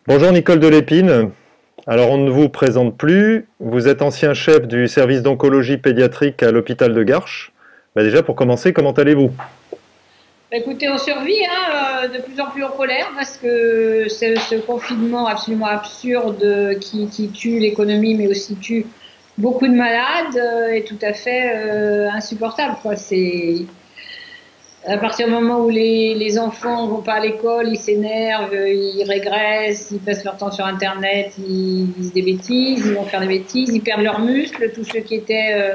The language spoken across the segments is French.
Bonjour Nicole Delépine. Alors on ne vous présente plus, vous êtes ancien chef du service d'oncologie pédiatrique à l'hôpital de Garches. Déjà pour commencer, comment allez-vous? Écoutez, on survit hein, de plus en plus en colère parce que ce confinement absolument absurde qui tue l'économie mais aussi tue beaucoup de malades est tout à fait insupportable, quoi. C'est à partir du moment où les enfants vont pas à l'école, ils s'énervent, ils régressent, ils passent leur temps sur Internet, ils disent des bêtises, ils vont faire des bêtises, ils perdent leurs muscles, tous ceux qui étaient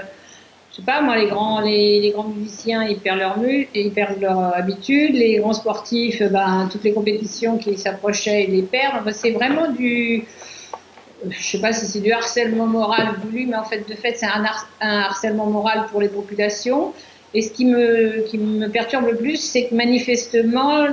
je sais pas, moi, les grands musiciens, ils perdent leur ils perdent leur habitude. Les grands sportifs, ben, toutes les compétitions qui s'approchaient, ils les perdent. Enfin, c'est vraiment je sais pas si c'est du harcèlement moral voulu, mais en fait, de fait, c'est un harcèlement moral pour les populations. Et ce qui me perturbe le plus, c'est que manifestement,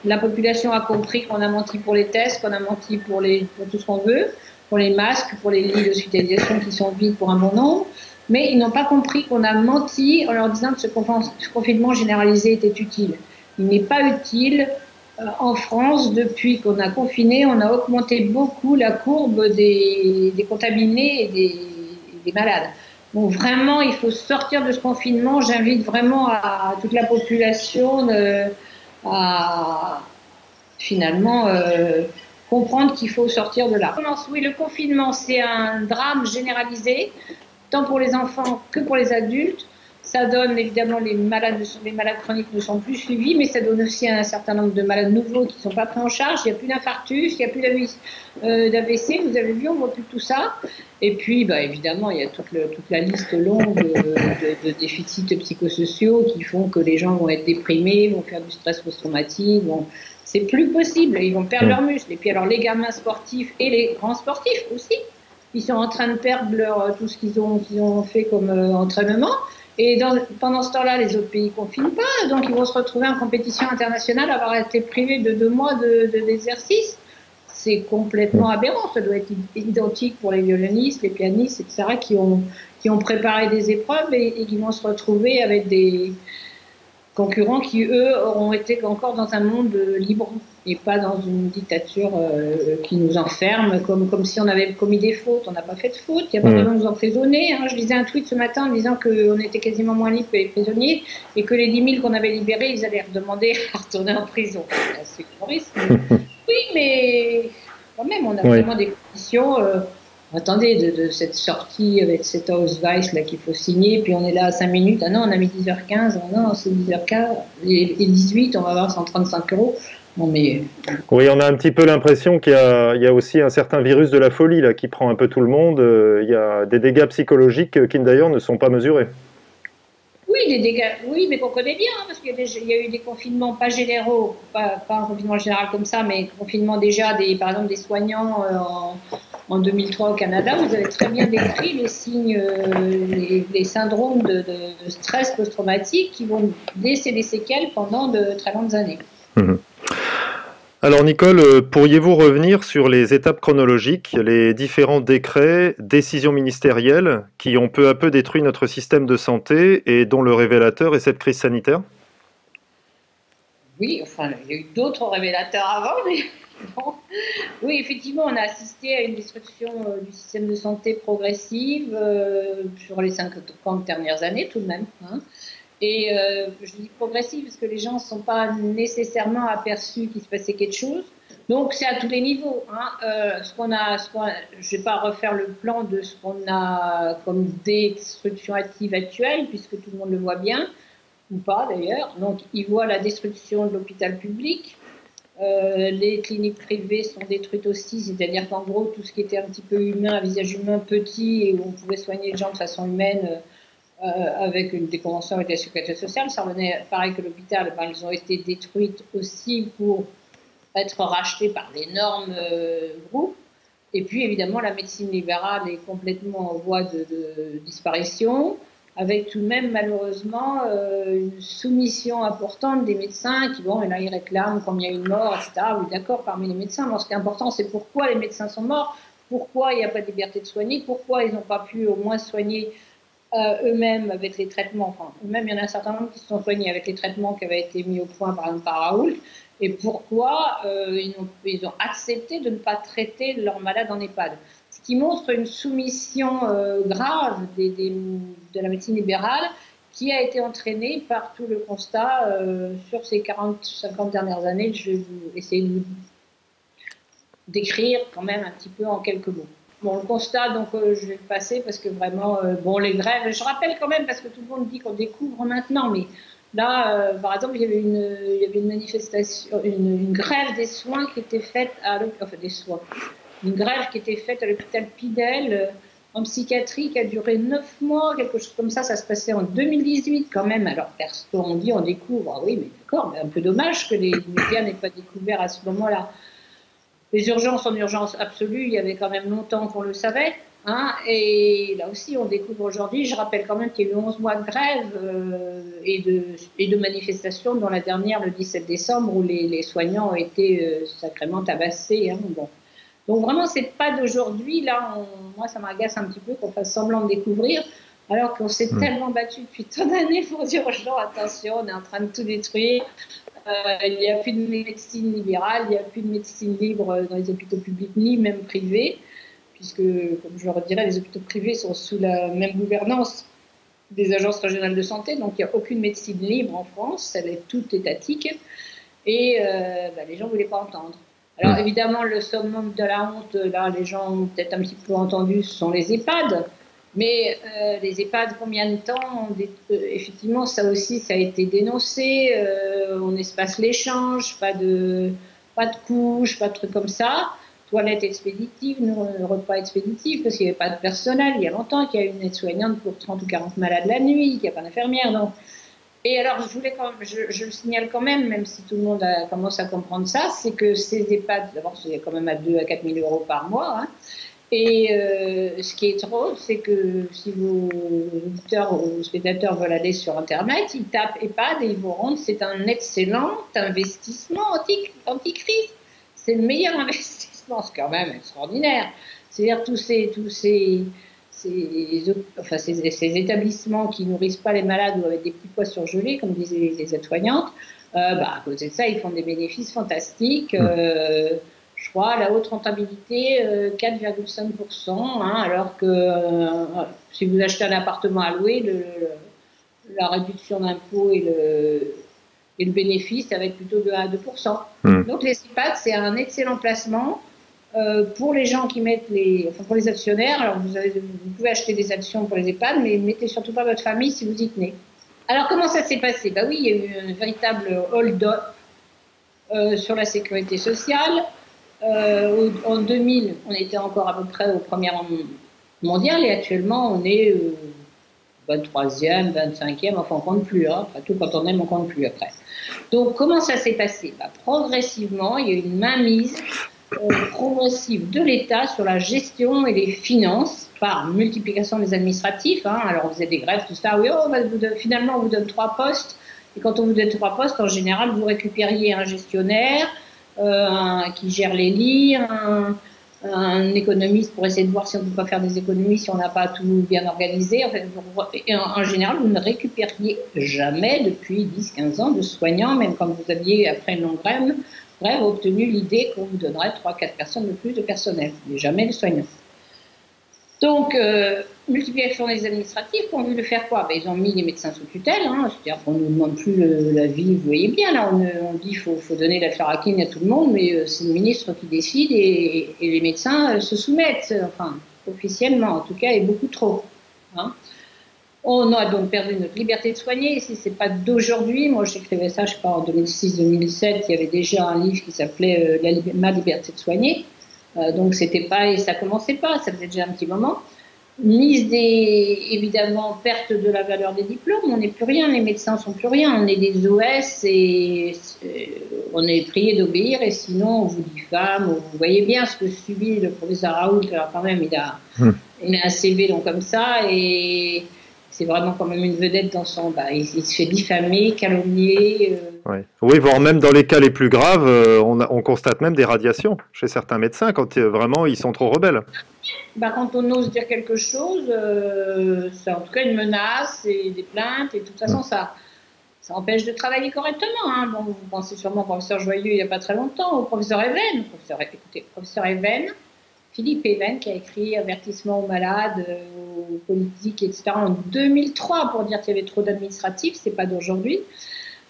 la population a compris qu'on a menti pour les tests, qu'on a menti pour tout ce qu'on veut, pour les masques, pour les lits d'hospitalisation qui sont vides pour un bon nombre. Mais ils n'ont pas compris qu'on a menti en leur disant que ce confinement généralisé était utile. Il n'est pas utile. En France, depuis qu'on a confiné, on a augmenté beaucoup la courbe des contaminés et des malades. Donc vraiment, il faut sortir de ce confinement. J'invite vraiment à toute la population à finalement comprendre qu'il faut sortir de là. Oui, le confinement, c'est un drame généralisé tant pour les enfants que pour les adultes. Ça donne évidemment les malades chroniques ne sont plus suivis, mais ça donne aussi un certain nombre de malades nouveaux qui ne sont pas pris en charge. Il n'y a plus d'infarctus, il n'y a plus d'AVC, vous avez vu, on ne voit plus tout ça. Et puis, bah, évidemment, il y a toute la liste longue de déficits psychosociaux qui font que les gens vont être déprimés, vont faire du stress post-traumatique, c'est plus possible, ils vont perdre leurs muscles. Et puis alors les gamins sportifs et les grands sportifs aussi, ils sont en train de perdre tout ce qu'ils ont fait comme entraînement. Et pendant ce temps-là, les autres pays ne confinent pas, donc ils vont se retrouver en compétition internationale, avoir été privés de 2 mois d'exercice. C'est complètement aberrant. Ça doit être identique pour les violonistes, les pianistes, etc., qui ont préparé des épreuves et qui vont se retrouver avec des concurrents qui, eux, auront été encore dans un monde libre et pas dans une dictature qui nous enferme, comme si on avait commis des fautes. On n'a pas fait de fautes, il n'y a pas besoin de nous emprisonner. Hein. Je lisais un tweet ce matin en disant qu'on était quasiment moins libre que les prisonniers et que les 10 000 qu'on avait libérés, ils allaient redemander à retourner en prison. C'est humoriste. Oui, mais quand même, on a Oui. vraiment des conditions. Attendez, de cette sortie avec cet Ausweis là qu'il faut signer, puis on est là à 5 minutes. Ah non, on a mis 10h15. Ah non, c'est 10h15. Et 18, on va avoir 135 €. Non, mais. Oui, on a un petit peu l'impression il y a aussi un certain virus de la folie là, qui prend un peu tout le monde. Il y a des dégâts psychologiques qui d'ailleurs ne sont pas mesurés. Oui, des dégâts, oui, mais qu'on connaît bien, hein, parce il y a eu des confinements pas généraux, pas un confinement général comme ça, mais confinement déjà, par exemple, des soignants en 2003 au Canada. Vous avez très bien décrit les signes, les syndromes de stress post-traumatique qui vont laisser des séquelles pendant de très longues années. Mhm. Alors Nicole, pourriez-vous revenir sur les étapes chronologiques, les différents décrets, décisions ministérielles qui ont peu à peu détruit notre système de santé et dont le révélateur est cette crise sanitaire? Oui, enfin, il y a eu d'autres révélateurs avant, mais bon. Oui, effectivement, on a assisté à une destruction du système de santé progressive sur les 50 dernières années, tout de même. Hein. Et je dis progressive parce que les gens ne sont pas nécessairement aperçus qu'il se passait quelque chose. Donc, c'est à tous les niveaux. Hein. Je ne vais pas refaire le plan de ce qu'on a comme destruction active actuelle, puisque tout le monde le voit bien ou pas d'ailleurs. Donc, ils voient la destruction de l'hôpital public. Les cliniques privées sont détruites aussi, c'est-à-dire qu'en gros, tout ce qui était un petit peu humain, à visage humain petit, et où on pouvait soigner les gens de façon humaine avec des conventions avec la sécurité sociale, ça revenait pareil que l'hôpital. Ben, ils ont été détruites aussi pour être rachetées par d'énormes groupes. Et puis, évidemment, la médecine libérale est complètement en voie de disparition, avec tout de même, malheureusement, une soumission importante des médecins qui, bon, et là, ils réclament combien il y a eu de morts, etc. Oui, d'accord, parmi les médecins. Mais ce qui est important, c'est pourquoi les médecins sont morts, pourquoi il n'y a pas de liberté de soigner, pourquoi ils n'ont pas pu au moins soigner eux-mêmes avec les traitements. Enfin, eux-mêmes, il y en a un certain nombre qui se sont soignés avec les traitements qui avaient été mis au point, par exemple, par Raoult. et pourquoi ils ont accepté de ne pas traiter leurs malades en EHPAD. Ce qui montre une soumission grave de la médecine libérale qui a été entraînée par tout le constat sur ces 40-50 dernières années. Je vais essayer de vous décrire quand même un petit peu en quelques mots. Bon, le constat, donc je vais le passer parce que vraiment, bon, les grèves, je rappelle quand même parce que tout le monde dit qu'on découvre maintenant, mais là, par exemple, il y avait une manifestation, une grève des soins qui était faite une grève qui était faite à l'hôpital Pidel en psychiatrie qui a duré 9 mois, quelque chose comme ça se passait en 2018 quand même. Alors, on dit, on découvre, ah oui, mais d'accord, mais un peu dommage que les médias n'aient pas découvert à ce moment-là. Les urgences en urgence absolue, il y avait quand même longtemps qu'on le savait. Hein, et là aussi, on découvre aujourd'hui, je rappelle quand même qu'il y a eu 11 mois de grève et de manifestations, dont la dernière le 17 décembre, où les soignants ont été sacrément tabassés. Hein, bon. Donc vraiment, c'est pas d'aujourd'hui. Là, moi, ça m'agace un petit peu qu'on fasse semblant de découvrir, alors qu'on s'est tellement battu depuis tant d'années pour dire aux gens, attention, on est en train de tout détruire. Il n'y a plus de médecine libérale, il n'y a plus de médecine libre dans les hôpitaux publics, ni même privés, puisque, comme je le redirais, les hôpitaux privés sont sous la même gouvernance des agences régionales de santé, donc il n'y a aucune médecine libre en France, elle est toute étatique, et les gens ne voulaient pas entendre. Alors évidemment, le summum de la honte, là, les gens ont peut-être un petit peu entendu, ce sont les EHPAD. Mais les EHPAD, combien de temps effectivement, ça aussi, ça a été dénoncé. On espace l'échange, pas de couches, pas de trucs comme ça. Toilettes expéditives, repas expéditifs, parce qu'il n'y avait pas de personnel. Il y a longtemps qu'il y a une aide-soignante pour 30 ou 40 malades la nuit, qu'il n'y a pas d'infirmière. Donc. Et alors, je le signale quand même si tout le monde commence à comprendre ça, c'est que ces EHPAD, d'abord, c'est quand même à 2 à 4 000 euros par mois. Hein. Et ce qui est trop, c'est que si vos auditeurs ou spectateurs veulent aller sur Internet, ils tapent EHPAD et ils vont rendre c'est un excellent investissement anti-crise. C'est le meilleur investissement, c'est quand même extraordinaire. C'est-à-dire tous ces établissements qui nourrissent pas les malades ou avec des petits pois surgelés, comme disaient les aides-soignantes, à côté de ça, ils font des bénéfices fantastiques. Je crois, la haute rentabilité, 4,5%, hein, alors que si vous achetez un appartement à louer, la réduction d'impôt et le bénéfice, ça va être plutôt de 1 à 2%. Donc les EHPAD, c'est un excellent placement pour les gens qui mettent pour les actionnaires. Alors vous pouvez acheter des actions pour les EHPAD, mais mettez surtout pas votre famille si vous y tenez. Alors comment ça s'est passé? Bah oui, il y a eu un véritable hold-up sur la sécurité sociale. En 2000, on était encore à peu près au premier rang mondial et actuellement on est 23e, 25e, enfin on compte plus, hein. Après tout, quand on aime, on compte plus après. Donc comment ça s'est passé? Progressivement, il y a eu une mainmise progressive de l'État sur la gestion et les finances par multiplication des administratifs. Hein. Alors on faisait des grèves, tout ça, oui, finalement on vous donne 3 postes, et quand on vous donne 3 postes, en général vous récupériez un gestionnaire, qui gère les lits, un économiste pour essayer de voir si on ne peut pas faire des économies si on n'a pas tout bien organisé. En fait, en général, vous ne récupériez jamais depuis 10-15 ans de soignants, même quand vous aviez, après une longue grève, obtenu l'idée qu'on vous donnerait 3-4 personnes de plus de personnel, mais jamais les soignants. Donc, multiplication des administratifs, on a voulu faire quoi? Ils ont mis les médecins sous tutelle, hein, c'est-à-dire qu'on ne nous demande plus l'avis, vous voyez bien, là, on dit qu'il faut donner la chloroquine à tout le monde, mais c'est le ministre qui décide et les médecins se soumettent, enfin, officiellement en tout cas, et beaucoup trop. Hein. On a donc perdu notre liberté de soigner, si ce n'est pas d'aujourd'hui, moi j'écrivais ça, je sais pas, en 2006-2007, il y avait déjà un livre qui s'appelait Ma liberté de soigner. Donc c'était pas, et ça commençait pas, ça faisait déjà un petit moment. Évidemment, perte de la valeur des diplômes, on n'est plus rien, les médecins sont plus rien, on est des OS et on est prié d'obéir et sinon on vous diffame. Vous voyez bien ce que subit le professeur Raoult, alors quand même il a un CV donc comme ça et c'est vraiment quand même une vedette dans son... il se fait diffamer, calomnier. Oui, voire même dans les cas les plus graves, on constate même des radiations chez certains médecins quand vraiment ils sont trop rebelles. Quand on ose dire quelque chose, c'est en tout cas une menace et des plaintes et de toute façon ça ça empêche de travailler correctement. Hein. Bon, vous pensez sûrement au professeur Joyeux il n'y a pas très longtemps, au professeur Even. Écoutez, professeur Even, Philippe Even, qui a écrit Avertissement aux malades, aux politiques, etc. en 2003 pour dire qu'il y avait trop d'administratifs, c'est pas d'aujourd'hui.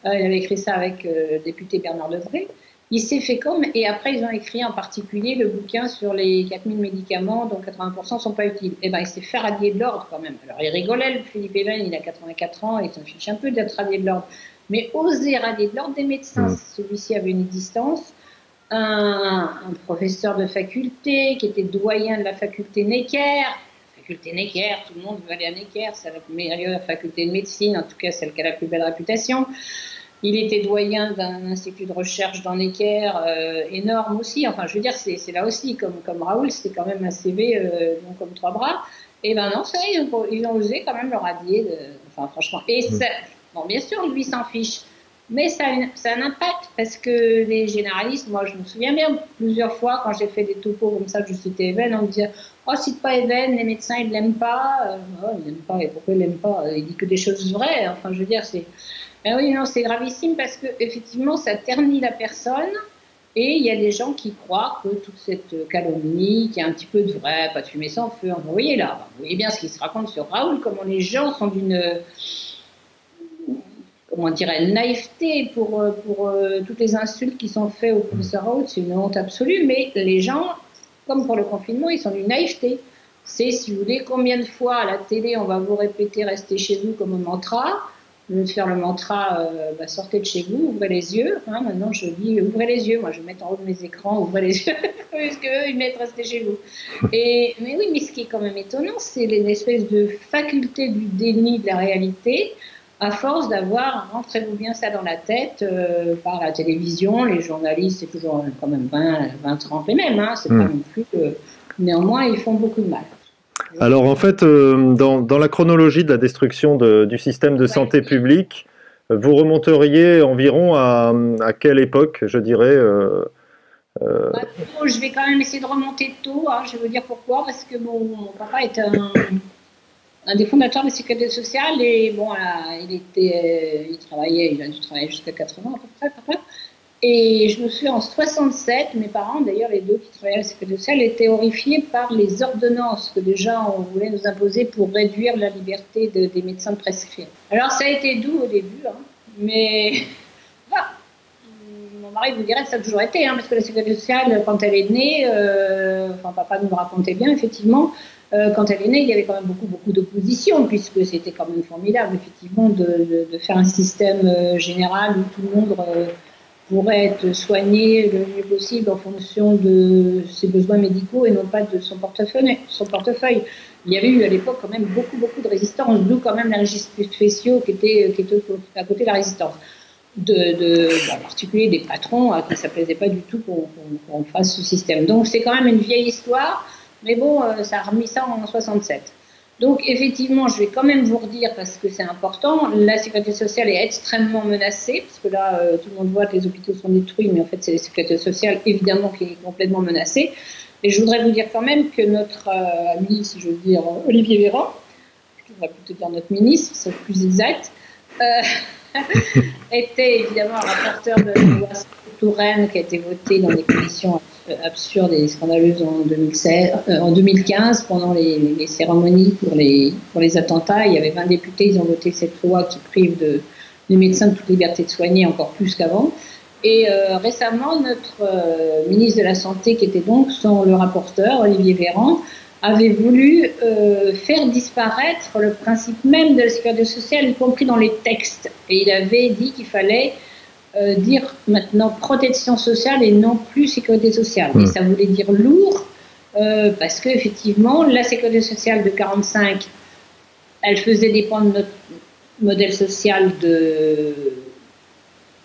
Il avait écrit ça avec le député Bernard Devré. Il s'est fait comme, et après ils ont écrit en particulier le bouquin sur les 4000 médicaments dont 80% ne sont pas utiles. Et ben il s'est fait radier de l'ordre quand même. Alors il rigolait, le Philippe Even, il a 84 ans, il s'en fiche un peu d'être radié de l'ordre. Mais oser radier de l'ordre des médecins, celui-ci avait une existence. Un professeur de faculté qui était doyen de la faculté Necker. Faculté Necker, tout le monde veut aller à Necker, c'est la meilleure faculté de médecine, en tout cas celle qui a la plus belle réputation. Il était doyen d'un institut de recherche dans Necker, énorme aussi. Enfin, je veux dire, c'est là aussi, comme Raoul, c'est quand même un CV long comme trois bras. Et ben non, ça, ils ont osé quand même le radier. Enfin, franchement. Et ça, bon, bien sûr, lui s'en fiche. Mais ça a un impact parce que les généralistes, moi je me souviens bien plusieurs fois quand j'ai fait des topos comme ça, je citais Even, on me disait oh cite pas Even, les médecins ils l'aiment pas. Oh, ils l'aiment pas, et pourquoi ils l'aiment pas? Il dit que des choses vraies. Enfin je veux dire c'est, ben oui non c'est gravissime parce que effectivement ça ternit la personne et il y a des gens qui croient que toute cette calomnie, qu'il y a un petit peu de vrai, pas de fumée sans feu. Vous voyez là, vous voyez bien ce qui se raconte sur Raoul, comment les gens sont d'une comment dirais naïveté pour toutes les insultes qui sont faites au professeur Raoult, c'est une honte absolue, mais les gens, comme pour le confinement, ils sont d'une naïveté. C'est, si vous voulez, combien de fois à la télé on va vous répéter restez chez vous comme un mantra, au lieu de faire le mantra sortez de chez vous, ouvrez les yeux, hein, maintenant je dis ouvrez les yeux, moi je vais mettre en haut de mes écrans, ouvrez les yeux, parce qu'eux ils mettent restez chez vous. Mais oui, mais ce qui est quand même étonnant, c'est l'espèce de faculté du déni de la réalité, à force d'avoir, rentrez-vous bien ça dans la tête, par la télévision, les journalistes, c'est toujours quand même 20-30 les mêmes, hein, c'est pas non plus néanmoins, ils font beaucoup de mal. Alors en fait, dans la chronologie de la destruction du système de santé publique, vous remonteriez environ à quelle époque, je dirais Je vais quand même essayer de remonter tôt, hein, je vais vous dire pourquoi, parce que mon papa est un des fondateurs de la sécurité sociale et bon, il a dû travailler jusqu'à 80 à peu près, papa. Et je me souviens en 67, mes parents, d'ailleurs les deux qui travaillaient à la sécurité sociale, étaient horrifiés par les ordonnances que déjà on voulait nous imposer pour réduire la liberté des médecins de prescrire. Alors ça a été doux au début, hein, mais voilà. Mon mari vous dirait que ça a toujours été, hein, parce que la sécurité sociale, quand elle est née, enfin papa nous le racontait bien, effectivement, quand elle est née, il y avait quand même beaucoup d'opposition, puisque c'était quand même formidable, effectivement, de faire un système général où tout le monde pourrait être soigné le mieux possible en fonction de ses besoins médicaux et non pas de son portefeuille. Il y avait eu à l'époque quand même beaucoup de résistance, d'où quand même les registres spéciaux qui étaient à côté de la résistance. En particulier des patrons à qui ça ne plaisait pas du tout qu'on fasse ce système. Donc c'est quand même une vieille histoire, mais bon, ça a remis ça en 67. Donc effectivement, je vais quand même vous redire, parce que c'est important, la sécurité sociale est extrêmement menacée, parce que là, tout le monde voit que les hôpitaux sont détruits, mais en fait c'est la sécurité sociale évidemment qui est complètement menacée. Et je voudrais vous dire quand même que notre ami, si je veux dire, Olivier Véran, je devrais plutôt dire notre ministre, c'est plus exact, était évidemment un rapporteur de la loi Touraine qui a été votée dans des conditions absurdes et scandaleuses en 2015 pendant les cérémonies pour les attentats. Il y avait 20 députés, ils ont voté cette loi qui prive les médecins de toute liberté de soigner encore plus qu'avant. Et récemment, notre ministre de la Santé, qui était donc le rapporteur, Olivier Véran, avait voulu faire disparaître le principe même de la sécurité sociale, y compris dans les textes. Et il avait dit qu'il fallait dire maintenant protection sociale et non plus sécurité sociale. Et ça voulait dire lourd, parce qu'effectivement, la sécurité sociale de 1945, elle faisait dépendre notre modèle social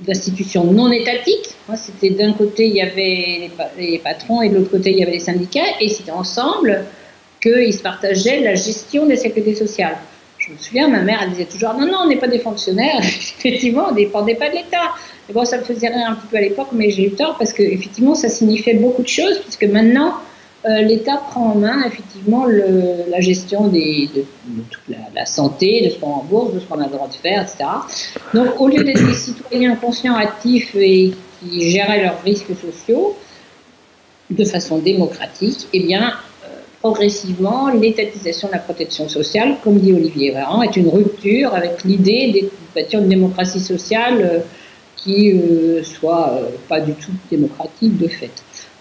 d'institutions non étatiques. C'était d'un côté, il y avait les patrons et de l'autre côté, il y avait les syndicats. Et c'était ensemble qu'ils se partageaient la gestion des sécurités sociales. Je me souviens, ma mère, elle disait toujours « Non, non, on n'est pas des fonctionnaires. » Effectivement, on ne dépendait pas de l'État. Et bon, ça me faisait rire un petit peu à l'époque, mais j'ai eu tort parce qu'effectivement, ça signifiait beaucoup de choses, puisque maintenant, l'État prend en main effectivement la gestion de toute la santé, de ce qu'on rembourse, de ce qu'on a le droit de faire, etc. Donc au lieu d'être des citoyens conscients, actifs et qui géraient leurs risques sociaux de façon démocratique, eh bien, progressivement, l'étatisation de la protection sociale, comme dit Olivier Véran, est une rupture avec l'idée de bâtir une démocratie sociale qui soit pas du tout démocratique de fait.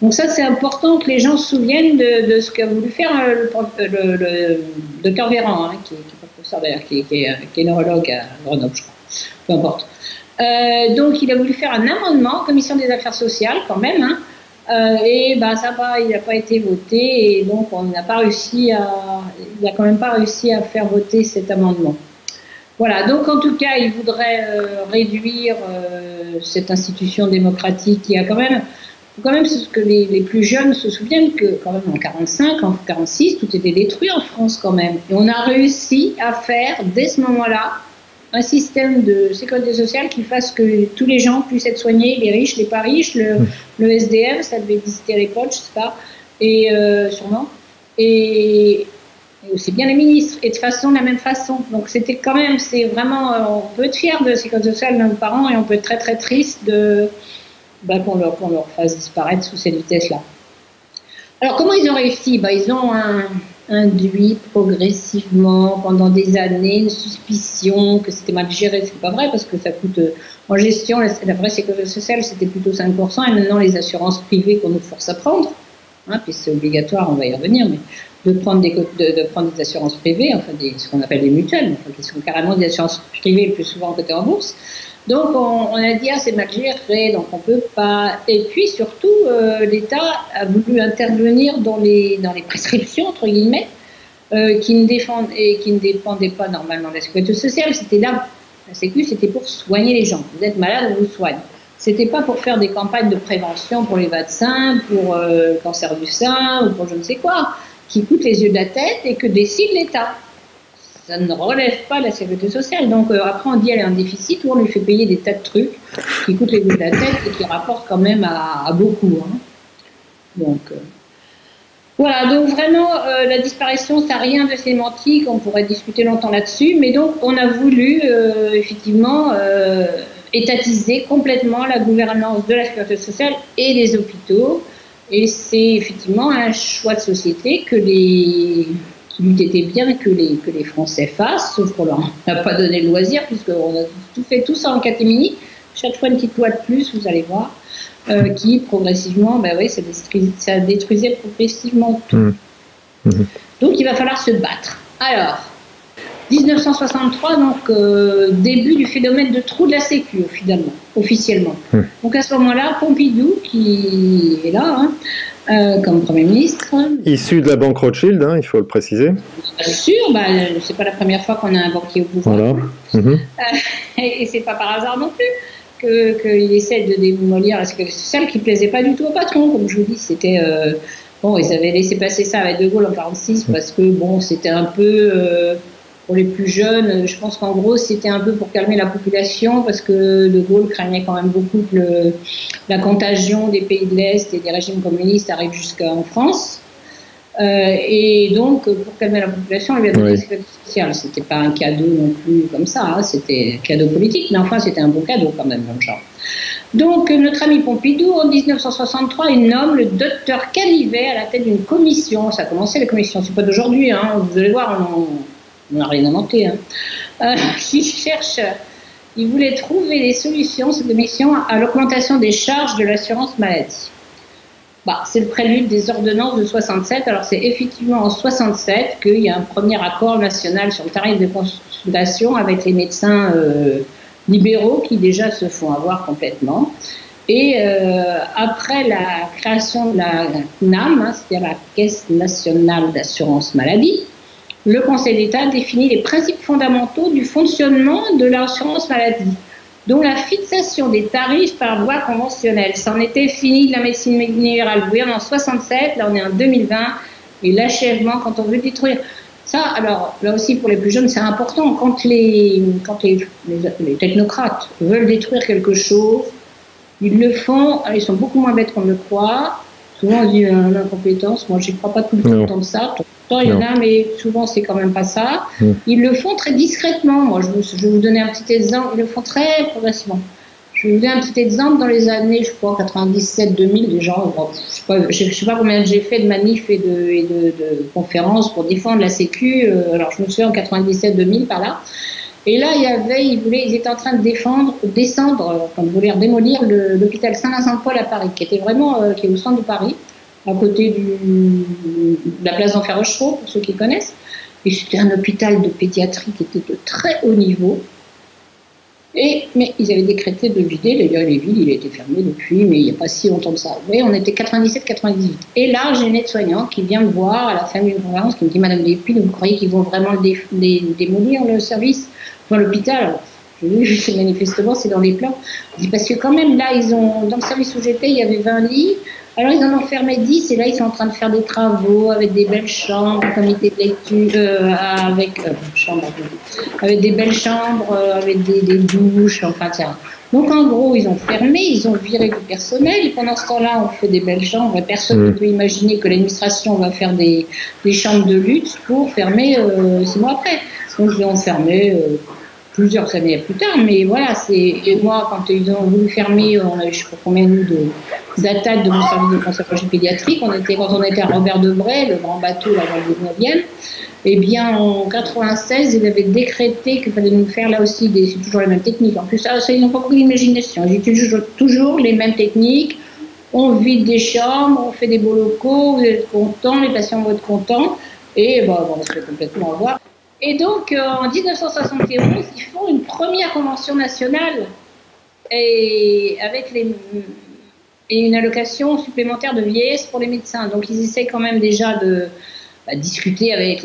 Donc ça, c'est important que les gens se souviennent de ce qu'a voulu faire le docteur Véran, qui est professeur d'ailleurs, qui est neurologue à Grenoble, je crois. Peu importe. Donc il a voulu faire un amendement, commission des affaires sociales quand même, et ben il n'a pas été voté, et donc il n'a quand même pas réussi à faire voter cet amendement. Voilà, donc en tout cas, il voudrait réduire cette institution démocratique qui a quand même ce que les plus jeunes se souviennent que quand même en 45, en 46, tout était détruit en France quand même. Et on a réussi à faire dès ce moment-là un système de sécurité sociale qui fasse que tous les gens puissent être soignés, les riches, les pas riches, le SDF, ça devait exister à l'époque, je sais pas, et sûrement, et aussi bien les ministres, et de la même façon. Donc c'était quand même, c'est vraiment, on peut être fier de la sécurité sociale de nos parents, et on peut être très très triste qu'on leur fasse disparaître sous cette vitesse-là. Alors comment ils ont réussi? Ils ont induit progressivement pendant des années une suspicion que c'était mal géré. C'est pas vrai parce que ça coûte en gestion, la vraie sécurité sociale c'était plutôt 5%, et maintenant les assurances privées qu'on nous force à prendre, puis c'est obligatoire, on va y revenir, mais de prendre des assurances privées, enfin ce qu'on appelle des mutuelles, qui sont carrément des assurances privées le plus souvent cotées en bourse. Donc on a dit c'est mal géré, donc on peut pas. Et puis surtout l'État a voulu intervenir dans les prescriptions entre guillemets qui ne dépendaient pas normalement de la sécurité sociale. C'était là, la Sécu, c'était pour soigner les gens. Vous êtes malade, on vous soigne. C'était pas pour faire des campagnes de prévention pour les vaccins, pour le cancer du sein ou pour je ne sais quoi, qui coûtent les yeux de la tête et que décide l'État. Ça ne relève pas de la sécurité sociale. Donc après on dit elle est en déficit, ou on lui fait payer des tas de trucs qui coûtent les yeux de la tête et qui rapportent quand même à beaucoup. Donc voilà, donc vraiment la disparition, ça n'a rien de sémantique, on pourrait discuter longtemps là-dessus, mais donc on a voulu effectivement étatiser complètement la gouvernance de la sécurité sociale et des hôpitaux, et c'est effectivement un choix de société qu'il eût été bien que les Français fassent, sauf qu'on leur a pas donné le loisir, puisqu'on a fait tout ça en catémini, chaque fois une petite loi de plus, vous allez voir, qui progressivement, ça détruisait progressivement tout. Donc il va falloir se battre. Alors, 1963, donc début du phénomène de trou de la Sécu, finalement, officiellement. Donc à ce moment-là, Pompidou, qui est là, comme Premier ministre. Issu de la banque Rothschild, il faut le préciser. Bien sûr, c'est pas la première fois qu'on a un banquier au pouvoir. Voilà. Et c'est pas par hasard non plus qu'il essaie de démolir la sécurité sociale qui plaisait pas du tout au patron, comme je vous dis. C'était ils avaient laissé passer ça avec De Gaulle en 1946 parce que c'était un peu pour les plus jeunes, je pense qu'en gros c'était un peu pour calmer la population parce que De Gaulle craignait quand même beaucoup que la contagion des pays de l'Est et des régimes communistes arrive jusqu'en France. Et donc, pour calmer la population, il lui a donné la sécurité sociale. C'était pas un cadeau non plus comme ça, c'était un cadeau politique, mais enfin c'était un bon cadeau quand même, dans le genre. Donc, notre ami Pompidou, en 1963, il nomme le docteur Canivet à la tête d'une commission. Ça a commencé la commission, c'est pas d'aujourd'hui, vous allez voir, on n'a rien inventé. Il voulait trouver des solutions, cette commission, à l'augmentation des charges de l'assurance maladie. C'est le prélude des ordonnances de 67. Alors c'est effectivement en 67 qu'il y a un premier accord national sur le tarif de consultation avec les médecins libéraux qui déjà se font avoir complètement. Et après la création de la CNAM, c'est-à-dire la Caisse nationale d'assurance maladie, le Conseil d'État définit les principes fondamentaux du fonctionnement de l'assurance maladie, dont la fixation des tarifs par voie conventionnelle. C'en était fini de la médecine libérale. Vous voyez, on est en 67, là on est en 2020, et l'achèvement, quand on veut détruire. Ça, alors, là aussi pour les plus jeunes, c'est important. Quand les technocrates veulent détruire quelque chose, ils le font, ils sont beaucoup moins bêtes qu'on le croit, Souvent, on dit l'incompétence. Moi, je n'y crois pas tout le temps de ça. Pourtant, il y en a, mais souvent, c'est quand même pas ça. Ils le font très discrètement. Moi, je vais vous donner un petit exemple. Ils le font très progressivement. Je vais vous donner un petit exemple. Dans les années, je crois, 97-2000, les gens, je sais pas combien j'ai fait de manifs et de conférences pour défendre la Sécu. Alors, je me souviens en 97-2000, par là. Et là, ils étaient en train de descendre, enfin, de vouloir démolir l'hôpital Saint-Vincent-de-Paul à Paris, qui était vraiment, qui est au centre de Paris, à côté de la place d'Enfer Rochereau, pour ceux qui connaissent. Et c'était un hôpital de pédiatrie qui était de très haut niveau. Mais ils avaient décrété de vider, d'ailleurs les villes, il a été fermé depuis, mais il n'y a pas si longtemps que ça. Vous voyez, on était 97-98. Et là, j'ai une aide-soignante qui vient me voir à la fin d'une conférence, qui me dit, Madame Delpine, vous croyez qu'ils vont vraiment démolir le service dans l'hôpital? Je lui dis, manifestement, c'est dans les plans. Je dis, parce que quand même, là, dans le service où j'étais, il y avait 20 lits. Alors, ils en ont fermé 10, et là, ils sont en train de faire des travaux avec des belles chambres, comité de lecture, avec des belles chambres, avec des douches, enfin, tiens. Donc, en gros, ils ont fermé, ils ont viré du personnel, et pendant ce temps-là, on fait des belles chambres, et personne ne peut imaginer que l'administration va faire des chambres de luxe pour fermer 6 mois après. Donc, ils ont fermé plusieurs années plus tard, mais voilà, et moi, quand ils ont voulu fermer, on a eu, je sais pas combien d'attaques de mon service de cancérologie pédiatrique, quand on était à Robert Debray, le grand bateau, là, dans le 19e, eh bien, en 96, ils avaient décrété qu'il fallait nous faire, là aussi, c'est toujours les mêmes techniques. En plus, ça ils n'ont pas beaucoup d'imagination. Ils utilisent toujours les mêmes techniques. On vide des chambres, on fait des beaux locaux, vous êtes contents, les patients vont être contents, et on se fait complètement avoir. Et donc, en 1971, ils font une première convention nationale et une allocation supplémentaire de vieillesse pour les médecins. Donc, ils essaient quand même déjà de discuter avec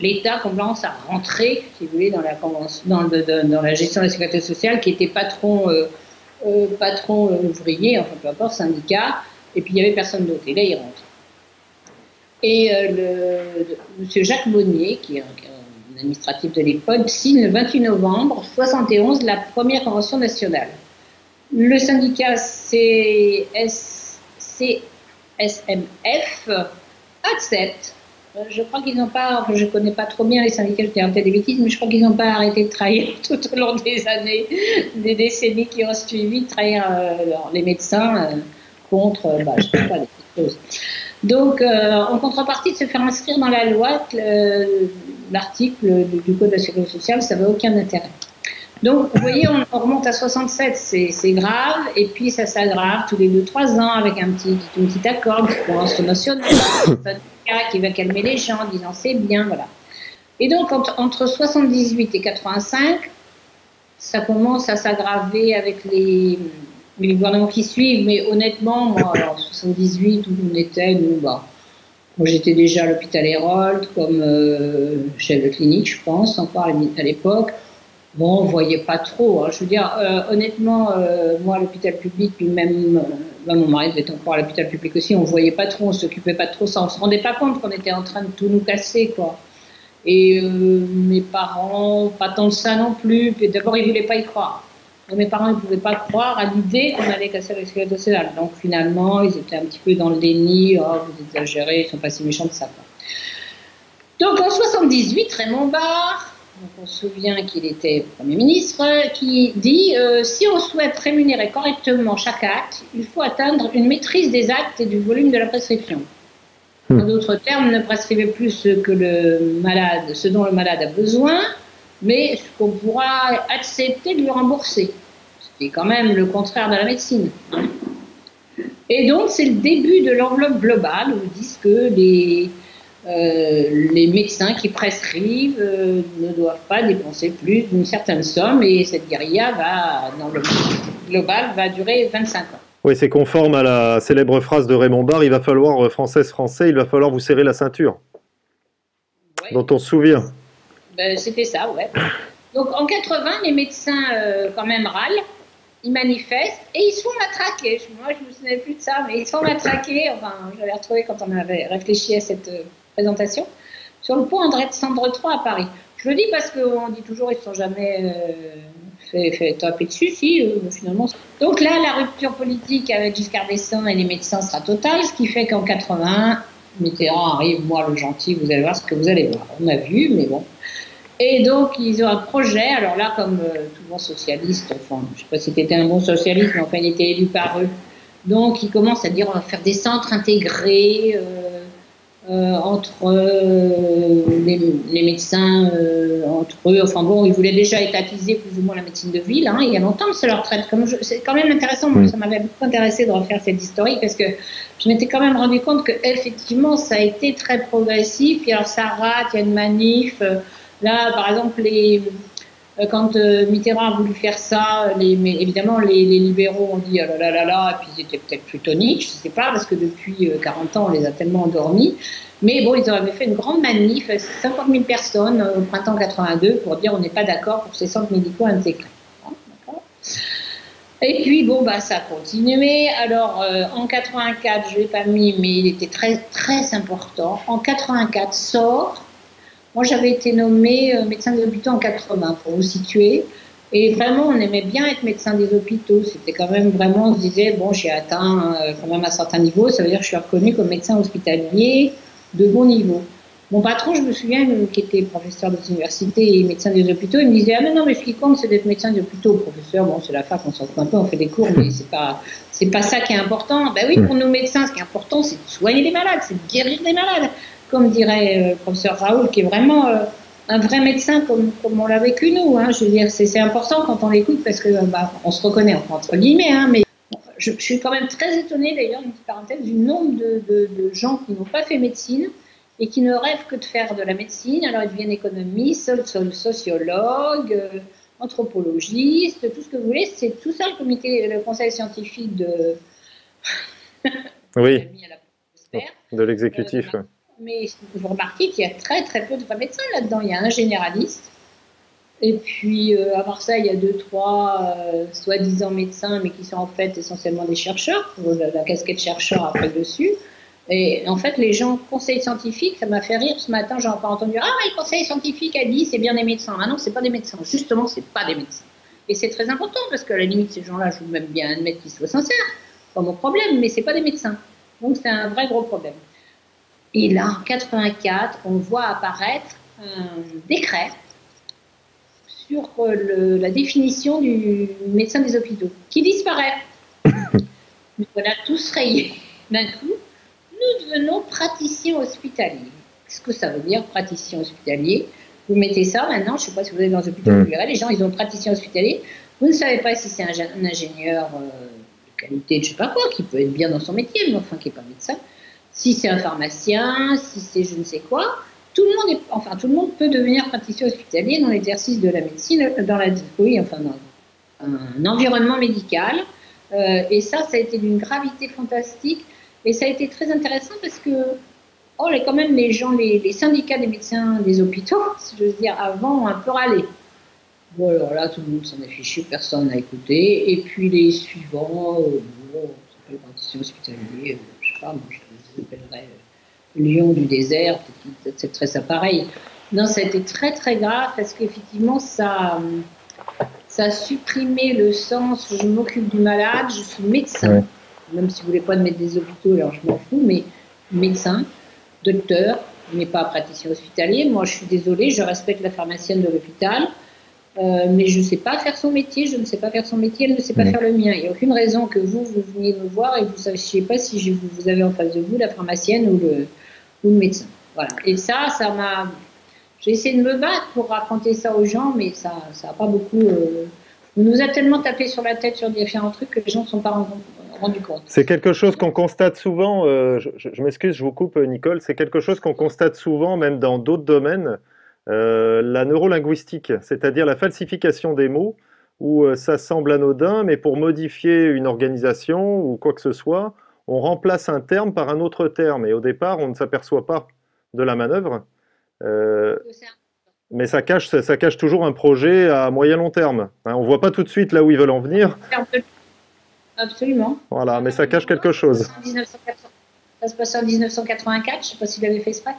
l'État, commence à rentrer, si vous voulez, dans la gestion de la sécurité sociale, qui était patron ouvrier, enfin peu importe, syndicat, et puis il n'y avait personne d'autre. Et là, ils rentrent. Et M. Jacques Bonnier, qui est un administratif de l'époque, signe le 28 novembre 1971 la première convention nationale. Le syndicat CSMF accepte. Je crois qu'ils n'ont pas, je ne connais pas trop bien les syndicats, je dis peut-être des bêtises, mais je crois qu'ils n'ont pas arrêté de trahir tout au long des années, des décennies qui ont suivi, de trahir les médecins contre, je ne sais pas, des petites choses. Donc, en contrepartie de se faire inscrire dans la loi, l'article du Code de la sécurité sociale, ça n'avait aucun intérêt. Donc, vous voyez, on remonte à 67, c'est grave, et puis ça s'aggrave tous les 2-3 ans avec un petit accord, une convention nationale, qui va calmer les gens en disant c'est bien, voilà. Et donc, entre 78 et 85, ça commence à s'aggraver avec les gouvernements qui suivent, mais honnêtement, moi, en 78, où on était, moi j'étais déjà à l'hôpital Hérold comme chef de clinique, je pense, encore à l'époque. Bon, on ne voyait pas trop. Hein. Je veux dire, honnêtement, moi, à l'hôpital public, puis même mon mari était encore à l'hôpital public aussi, on ne voyait pas trop, on ne s'occupait pas trop ça. On ne se rendait pas compte qu'on était en train de tout nous casser, quoi. Et mes parents, pas tant de ça non plus. D'abord, ils ne voulaient pas y croire. Et mes parents ne pouvaient pas croire à l'idée qu'on allait casser la sécurité sociale. Donc, finalement, ils étaient un petit peu dans le déni. Oh, vous exagérez, ils ne sont pas si méchants de ça, quoi. Donc, en 78, Raymond Barre, donc on se souvient qu'il était Premier ministre, qui dit si on souhaite rémunérer correctement chaque acte, il faut atteindre une maîtrise des actes et du volume de la prescription. En d'autres termes, ne prescrivez plus ce dont le malade a besoin, mais ce qu'on pourra accepter de lui rembourser. Ce qui est quand même le contraire de la médecine. Et donc, c'est le début de l'enveloppe globale où ils disent que les médecins qui prescrivent ne doivent pas dépenser plus d'une certaine somme, et cette guérilla dans le global va durer 25 ans. Oui, c'est conforme à la célèbre phrase de Raymond Barre, il va falloir, français, il va falloir vous serrer la ceinture, ouais, dont on se souvient. C'était ça, ouais. Donc en 80, les médecins quand même râlent, ils manifestent et ils se font matraquer. Moi, je ne me souvenais plus de ça, mais ils se font matraquer. Enfin, j'avais retrouvé quand on avait réfléchi à cette présentation, sur le pont André de Cendre 3 à Paris. Je le dis parce qu'on dit toujours ils ne sont jamais fait taper dessus, si, finalement. Donc là, la rupture politique avec Giscard d'Estaing et les médecins sera totale, ce qui fait qu'en 80, Mitterrand arrive, moi le gentil, vous allez voir ce que vous allez voir. On a vu, mais bon. Et donc, ils ont un projet, alors là, comme tout bon socialiste, enfin, je ne sais pas si c'était un bon socialiste, mais enfin, il était élu par eux. Donc, ils commencent à dire, on va faire des centres intégrés entre les médecins, entre eux. Enfin bon, ils voulaient déjà étatiser plus ou moins la médecine de ville, hein, il y a longtemps que c'est leur retraite. C'est quand même intéressant, moi, ça m'avait beaucoup intéressé de refaire cette historique, parce que je m'étais quand même rendu compte que effectivement, ça a été très progressif, puis alors ça rate, il y a une manif. Là, par exemple, quand Mitterrand a voulu faire ça, évidemment, les libéraux ont dit oh là là là là, et puis ils étaient peut-être plutoniques, je ne sais pas, parce que depuis 40 ans, on les a tellement endormis. Mais bon, ils avaient fait une grande manif, 50 000 personnes au printemps 82, pour dire on n'est pas d'accord pour ces centres médicaux intégrés. Et puis, bon, bah, ça a continué. Alors, en 84, je ne l'ai pas mis, mais il était très, très important. En 84, sort. Moi, j'avais été nommée médecin des hôpitaux en 80, pour vous situer. Et vraiment, on aimait bien être médecin des hôpitaux. C'était quand même vraiment, on se disait, bon, j'ai atteint quand même un certain niveau. Ça veut dire que je suis reconnue comme médecin hospitalier de bon niveau. Mon patron, je me souviens, qui était professeur des universités et médecin des hôpitaux, il me disait, ah mais non, mais ce qui compte, c'est d'être médecin des hôpitaux. Professeur, bon, c'est la fac, on s'en fout un peu, on fait des cours, mais c'est pas ça qui est important. Ben oui, pour nos médecins, ce qui est important, c'est de soigner les malades, c'est de guérir les malades. Comme dirait le professeur Raoul, qui est vraiment un vrai médecin comme on l'a vécu nous. Hein. Je veux dire, c'est important quand on l'écoute parce que on se reconnaît entre guillemets. Hein, mais je suis quand même très étonnée d'ailleurs, une petite parenthèse, du nombre de gens qui n'ont pas fait médecine et qui ne rêvent que de faire de la médecine. Alors ils deviennent économistes, sociologues, anthropologistes, tout ce que vous voulez. C'est tout ça le conseil scientifique de oui, de l'exécutif. Mais vous remarquez qu'il y a très très peu de femmes médecins là-dedans. Il y a un généraliste, et puis à Marseille, il y a 2-3 soi-disant médecins, mais qui sont en fait essentiellement des chercheurs, la casquette chercheur après dessus. Et en fait, les gens, conseil scientifique, ça m'a fait rire ce matin, j'ai encore entendu ah, mais le conseil scientifique a dit c'est bien des médecins. Ah non, c'est pas des médecins. Justement, c'est pas des médecins. Et c'est très important parce qu'à la limite, ces gens-là, je veux même bien admettre qu'ils soient sincères, c'est pas mon problème, mais c'est pas des médecins. Donc c'est un vrai gros problème. Et là, en 84, on voit apparaître un décret sur la définition du médecin des hôpitaux, qui disparaît. Nous voilà tous rayés. D'un coup, nous devenons praticiens hospitaliers. Qu'est-ce que ça veut dire, praticien hospitalier? Vous mettez ça maintenant, je ne sais pas si vous allez dans les hôpitaux, vous verrez, les gens, ils ont praticien hospitalier. Vous ne savez pas si c'est un ingénieur de qualité, je ne sais pas quoi, qui peut être bien dans son métier, mais enfin qui n'est pas médecin. Si c'est un pharmacien, si c'est je ne sais quoi, tout le monde peut devenir praticien hospitalier dans l'exercice de la médecine, dans un environnement médical. Et ça a été d'une gravité fantastique. Et ça a été très intéressant parce que, quand même, les gens, les syndicats des médecins des hôpitaux, si j'ose dire, avant, ont un peu râlé. Bon, alors là, tout le monde s'en est fichu, personne n'a écouté. Et puis les suivants, ça s'appelle praticien hospitalier, je ne sais pas, moi je l'appellerais lion du désert, peut-être c'est très ça pareil. Non, ça a été très très grave parce qu'effectivement, ça a supprimé le sens je m'occupe du malade, je suis médecin. Ouais. Même si vous ne voulez pas de mettre des hôpitaux, alors je m'en fous, mais médecin, docteur, mais pas praticien hospitalier. Moi, je suis désolée, je respecte la pharmacienne de l'hôpital, mais je ne sais pas faire son métier, je ne sais pas faire son métier, elle ne sait pas faire le mien. Il n'y a aucune raison que vous veniez me voir et vous ne sachiez pas si vous avez en face de vous la pharmacienne ou le médecin. Voilà. Et ça m'a... J'ai essayé de me battre pour raconter ça aux gens, mais ça n'a pas beaucoup... On nous a tellement tapé sur la tête sur différents trucs que les gens ne sont pas rendus compte. C'est quelque chose qu'on constate souvent, je m'excuse, je vous coupe Nicole, c'est quelque chose qu'on constate souvent même dans d'autres domaines, la neurolinguistique, c'est-à-dire la falsification des mots, où ça semble anodin, mais pour modifier une organisation ou quoi que ce soit, on remplace un terme par un autre terme, et au départ on ne s'aperçoit pas de la manœuvre. Mais ça cache toujours un projet à moyen long terme. Hein, on ne voit pas tout de suite là où ils veulent en venir. Absolument. Voilà, mais ça cache quelque chose. Ça se passe en 1984, je ne sais pas si vous l'avez fait exprès.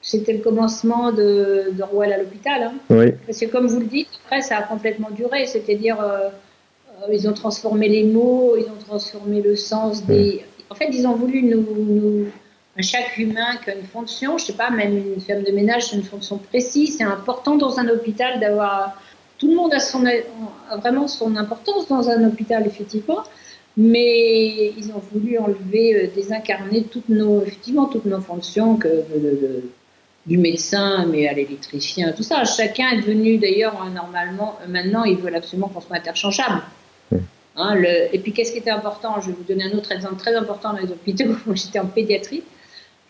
c'était le commencement d'Orwell à l'hôpital. Hein. Oui. Parce que comme vous le dites, après, ça a complètement duré. C'est-à-dire, ils ont transformé les mots, ils ont transformé le sens des... En fait, ils ont voulu à chaque humain qui a une fonction, je sais pas, même une femme de ménage, c'est une fonction précise. C'est important dans un hôpital d'avoir... Tout le monde a vraiment son importance dans un hôpital, effectivement. Mais ils ont voulu enlever, désincarner effectivement, toutes nos fonctions du médecin, mais à l'électricien, tout ça. Chacun est devenu, d'ailleurs, normalement, maintenant, ils veulent absolument qu'on soit interchangeable. Hein, et puis, qu'est-ce qui était important? Je vais vous donner un autre exemple très important dans les hôpitaux. Moi, j'étais en pédiatrie.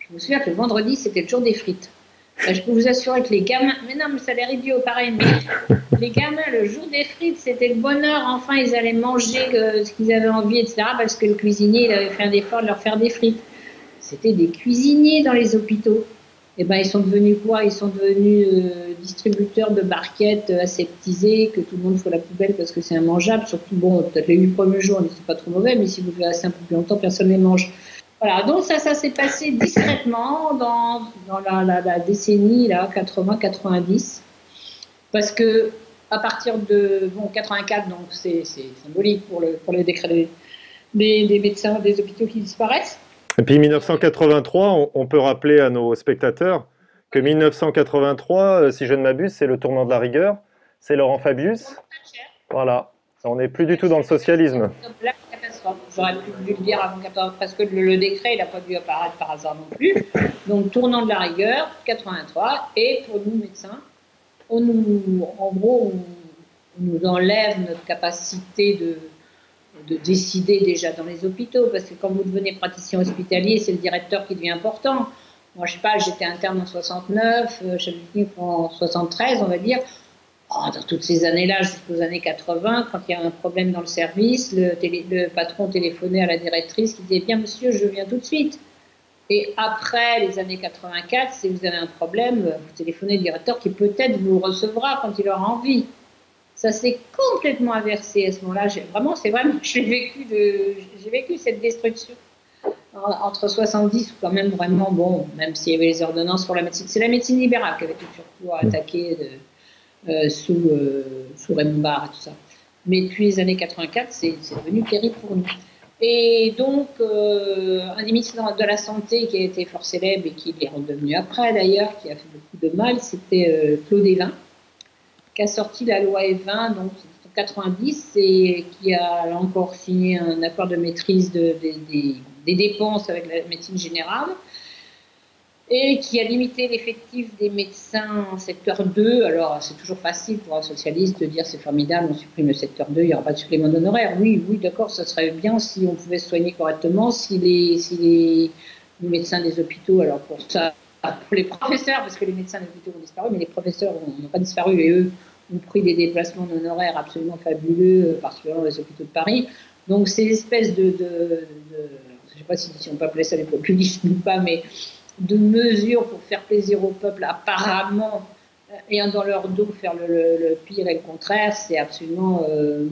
Je me souviens que le vendredi, c'était le jour des frites. Là, je peux vous assurer que les gamins... Mais non, mais ça a l'air idiot, pareil. Mais les gamins, le jour des frites, c'était le bonheur. Enfin, ils allaient manger ce qu'ils avaient envie, etc. Parce que le cuisinier, il avait fait un effort de leur faire des frites. C'était des cuisiniers dans les hôpitaux. Eh ben, ils sont devenus quoi? Ils sont devenus distributeurs de barquettes aseptisées, que tout le monde fout à la poubelle parce que c'est immangeable. Surtout, bon, peut-être les 8 premiers jours, c'est pas trop mauvais, mais si vous le faites un peu plus longtemps, personne ne les mange. Voilà, donc ça s'est passé discrètement dans la décennie 80-90, parce que à partir de 84, donc c'est symbolique pour le décret des médecins des hôpitaux qui disparaissent. Et puis 1983, on peut rappeler à nos spectateurs que 1983, si je ne m'abuse, c'est le tournant de la rigueur, c'est Laurent Fabius. Voilà, on n'est plus du tout dans le socialisme. La catastrophe. J'aurais pu le dire avant 80, parce que le décret, il n'a pas dû apparaître par hasard non plus. Donc, tournant de la rigueur, 83, et pour nous, médecins, en gros, on nous enlève notre capacité de décider déjà dans les hôpitaux, parce que quand vous devenez praticien hospitalier, c'est le directeur qui devient important. Moi, je sais pas, j'étais interne en 69, j'avais fini en 73, on va dire. Oh, dans toutes ces années-là, jusqu'aux années 80, quand il y a un problème dans le service, le patron téléphonait à la directrice qui disait « Bien, monsieur, je viens tout de suite ». Et après les années 84, si vous avez un problème, vous téléphonez au directeur qui peut-être vous recevra quand il aura envie. Ça s'est complètement inversé à ce moment-là. C'est vraiment, j'ai vécu cette destruction entre 70, quand même vraiment, bon, même s'il y avait les ordonnances pour la médecine. C'est la médecine libérale qui avait tout surtout attaqué sous Raymond Barre et tout ça. Mais depuis les années 84, c'est devenu terrible pour nous. Et donc, un des ministres de la Santé qui a été fort célèbre et qui est redevenu après d'ailleurs, qui a fait beaucoup de mal, c'était Claude Évin, qui a sorti la loi Évin, donc en 90, et qui a encore signé un accord de maîtrise des dépenses avec la médecine générale, et qui a limité l'effectif des médecins en secteur 2. Alors, c'est toujours facile pour un socialiste de dire c'est formidable, on supprime le secteur 2, il n'y aura pas de supplément d'honoraires. Oui, d'accord, ça serait bien si on pouvait se soigner correctement, si les médecins des hôpitaux, alors pour ça, pour les professeurs, parce que les médecins des hôpitaux ont disparu, mais les professeurs n'ont pas disparu et eux ont pris des déplacements d'honoraires absolument fabuleux, particulièrement dans les hôpitaux de Paris. Donc, ces espèces je ne sais pas si on peut appeler ça des populismes ou pas, mais de mesures pour faire plaisir au peuple, apparemment, ayant dans leur dos faire le pire et le contraire, c'est absolument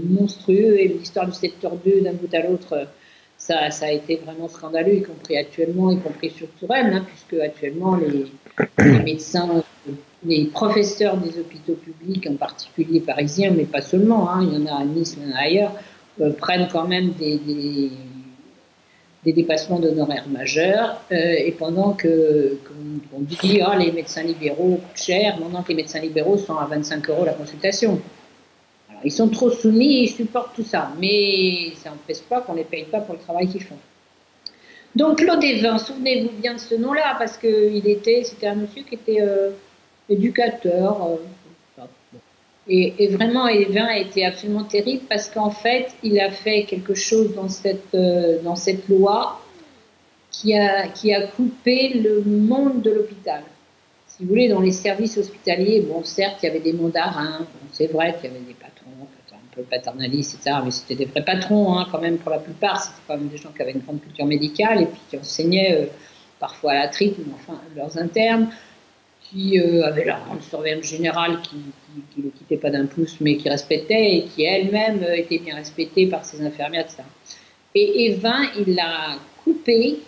monstrueux. Et l'histoire du secteur 2, d'un bout à l'autre, ça a été vraiment scandaleux, y compris actuellement, y compris sur Touraine, hein, puisque actuellement, les médecins, les professeurs des hôpitaux publics, en particulier parisiens, mais pas seulement, hein, il y en a à Nice, il y en a ailleurs, prennent quand même des dépassements d'honoraires majeurs, et pendant qu'on dit « Ah, les médecins libéraux coûtent cher », maintenant que les médecins libéraux sont à 25 € la consultation. Alors, ils sont trop soumis et ils supportent tout ça, mais ça n'empêche pas qu'on ne les paye pas pour le travail qu'ils font. Donc Claude Évin, souvenez-vous bien de ce nom-là, parce que c'était un monsieur qui était éducateur, et vraiment, Évin a été absolument terrible parce qu'en fait, il a fait quelque chose dans cette loi qui a coupé le monde de l'hôpital. Si vous voulez, dans les services hospitaliers, bon, certes, il y avait des mandarins, bon, c'est vrai qu'il y avait des patrons un peu paternalistes, etc., mais c'était des vrais patrons, hein, quand même, pour la plupart. C'était quand même des gens qui avaient une grande culture médicale et puis qui enseignaient parfois à la trique, mais enfin, leurs internes, qui avait la grande surveillance générale qui ne quittait pas d'un pouce, mais qui respectait et qui elle-même était bien respectée par ses infirmières, etc. Et Évin, il a coupé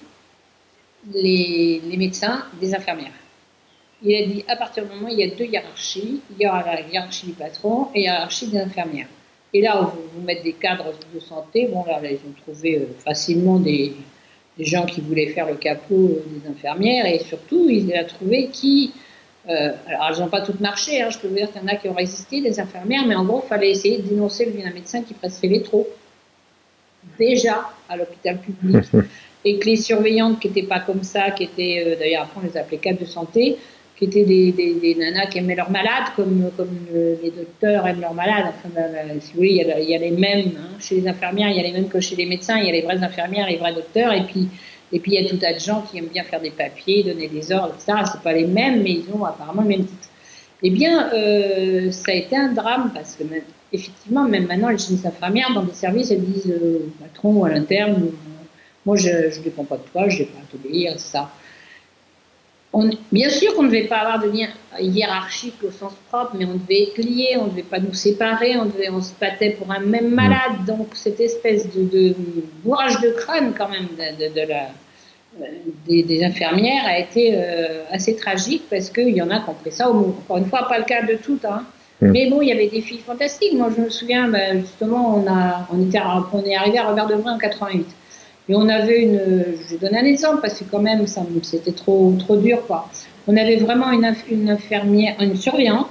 les médecins des infirmières. Il a dit, à partir du moment où il y a deux hiérarchies, il y aura la hiérarchie du patron et la hiérarchie des infirmières. Et là, où vous mettez des cadres de santé, bon, là ils ont trouvé facilement des gens qui voulaient faire le capot des infirmières, et surtout, il a trouvé qui... alors, elles n'ont pas toutes marché, hein, je peux vous dire qu'il y en a qui ont résisté, des infirmières, mais en gros, il fallait essayer de dénoncer un médecin qui prescrivait trop, déjà, à l'hôpital public, et que les surveillantes qui n'étaient pas comme ça, qui étaient, d'ailleurs, après, on les appelait cadres de santé, qui étaient des nanas qui aimaient leurs malades, comme les docteurs aiment leurs malades. Enfin, si vous voulez, il y a les mêmes, hein, chez les infirmières, il y a les mêmes que chez les médecins, il y a les vraies infirmières, les vrais docteurs, et puis il y a tout un tas de gens qui aiment bien faire des papiers, donner des ordres, etc. C'est pas les mêmes, mais ils ont apparemment le même titre. Eh bien, ça a été un drame, parce que même, effectivement, même maintenant, les infirmières, dans des services, elles disent au patron ou à l'interne, moi, je ne dépends pas de toi, je n'ai pas à t'obéir, ça. Bien sûr qu'on ne devait pas avoir de lien hiérarchique au sens propre, mais on devait être liés, on ne devait pas nous séparer, on se battait pour un même malade. Donc cette espèce de bourrage de crâne quand même des infirmières a été assez tragique, parce qu'il y en a qui ont pris ça au mot. Encore une fois, pas le cas de toutes, hein. Mais bon, il y avait des filles fantastiques. Moi, je me souviens, justement, on est arrivé à Robert Debré en 88. Et on avait je vais donner un exemple, parce que quand même, c'était trop dur, quoi. On avait vraiment une infirmière, une surveillante,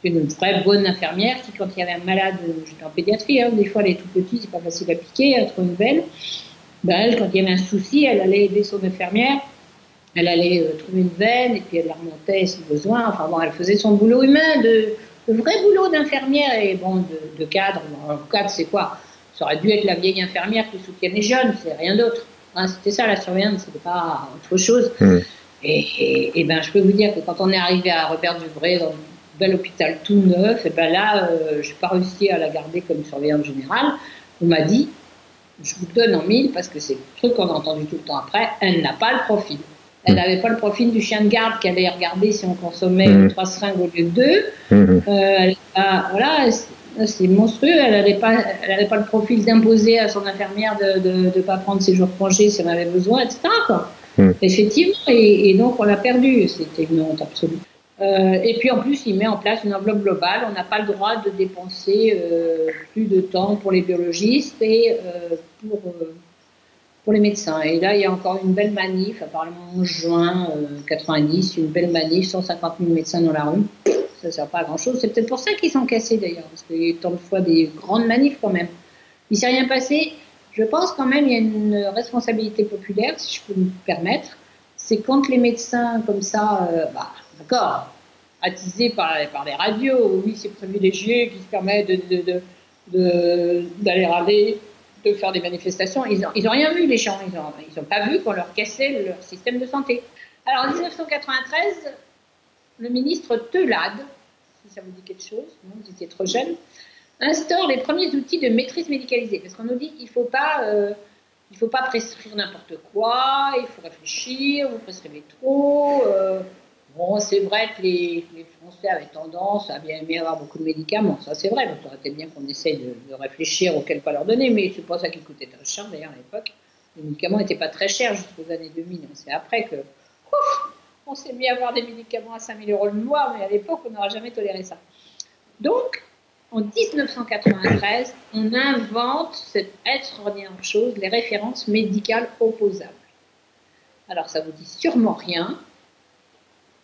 une vraie bonne infirmière, qui, quand il y avait un malade, j'étais en pédiatrie, hein, des fois elle est tout petite, c'est pas facile à piquer, elle trouve une belle. Elle, quand il y avait un souci, elle allait aider son infirmière, elle allait trouver une veine, et puis elle la remontait si besoin. Enfin bon, elle faisait son boulot humain, le vrai boulot d'infirmière, et bon, de cadre. Bon, le cadre, c'est quoi? Ça aurait dû être la vieille infirmière qui soutient les jeunes, c'est rien d'autre. Hein, c'était ça la surveillance, c'était pas autre chose. Et ben, je peux vous dire que quand on est arrivé à Robert Debré, dans un bel hôpital tout neuf, et ben là, je n'ai pas réussi à la garder comme surveillante générale. On m'a dit, je vous donne en mille, parce que c'est le truc qu'on a entendu tout le temps après, elle n'a pas le profil. Elle n'avait pas le profil du chien de garde qui allait regarder si on consommait 3 seringues au lieu de 2. Voilà. C'est monstrueux, elle n'avait pas le profil d'imposer à son infirmière de ne pas prendre ses jours de congé si on avait besoin, etc. Quoi. Effectivement, et donc on l'a perdu, c'était une honte absolue. Et puis en plus, il met en place une enveloppe globale, on n'a pas le droit de dépenser plus de temps pour les biologistes et pour les médecins. Et là, il y a encore une belle manif, apparemment en juin 90, une belle manif, 150 000 médecins dans la rue. Ça ne sert pas à grand-chose. C'est peut-être pour ça qu'ils sont cassés d'ailleurs, parce qu'il y a eu tant de fois des grandes manifs quand même. Il ne s'est rien passé. Je pense quand même qu'il y a une responsabilité populaire, si je peux me permettre. C'est quand les médecins comme ça, d'accord, attisés par les radios, oui, c'est privilégié, qui se permet d'aller râler, de faire des manifestations. Ils ont rien vu, les gens. Ils n'ont pas vu qu'on leur cassait leur système de santé. Alors en 1993, le ministre Teulade, si ça vous dit quelque chose, non, vous étiez trop jeune, instaure les premiers outils de maîtrise médicalisée. Parce qu'on nous dit qu'il ne faut pas prescrire n'importe quoi, il faut réfléchir, vous prescrivez trop. Bon, c'est vrai que les Français avaient tendance à bien aimer avoir beaucoup de médicaments, ça c'est vrai, donc ça aurait été bien qu'on essaye de réfléchir auquel pas leur donner, mais c'est pas ça qui coûtait très cher d'ailleurs à l'époque. Les médicaments n'étaient pas très chers jusqu'aux années 2000, c'est après que on s'est mis à avoir des médicaments à 5 000 € le mois, mais à l'époque on n'aurait jamais toléré ça. Donc, en 1993, on invente cette extraordinaire chose, les références médicales opposables. Alors ça vous dit sûrement rien.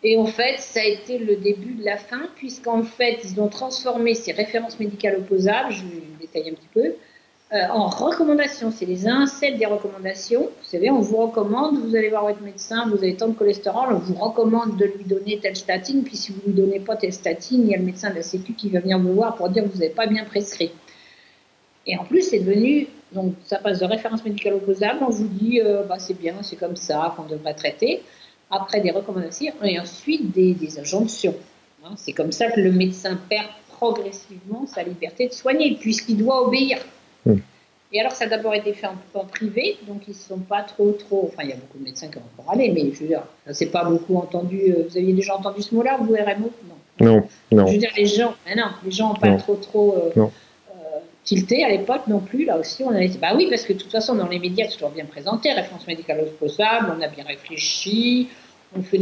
Et en fait, ça a été le début de la fin, puisqu'en fait, ils ont transformé ces références médicales opposables, je vais détailler un petit peu, en recommandations. C'est les incels des recommandations. Vous savez, on vous recommande, vous allez voir votre médecin, vous avez tant de cholestérol, on vous recommande de lui donner telle statine, puis si vous ne lui donnez pas telle statine, il y a le médecin de la Sécu qui va venir vous voir pour dire que vous n'avez pas bien prescrit. Et en plus, c'est devenu, donc ça passe de références médicales opposables, on vous dit, c'est bien, c'est comme ça qu'on devrait traiter. Après des recommandations et ensuite des injonctions. Hein, c'est comme ça que le médecin perd progressivement sa liberté de soigner, puisqu'il doit obéir. Et alors, ça a d'abord été fait en privé, donc ils ne sont pas trop... Enfin, il y a beaucoup de médecins qui ont encore allé, mais je veux dire, ça s'est pas beaucoup entendu. Vous aviez déjà entendu ce mot-là, vous, RMO? Non. Je veux dire, les gens n'ont pas trop tilté à l'époque non plus. Là aussi, on a dit, oui, parce que de toute façon, dans les médias, c'est toujours bien présenté, référence médicale opposable, on a bien réfléchi, On fait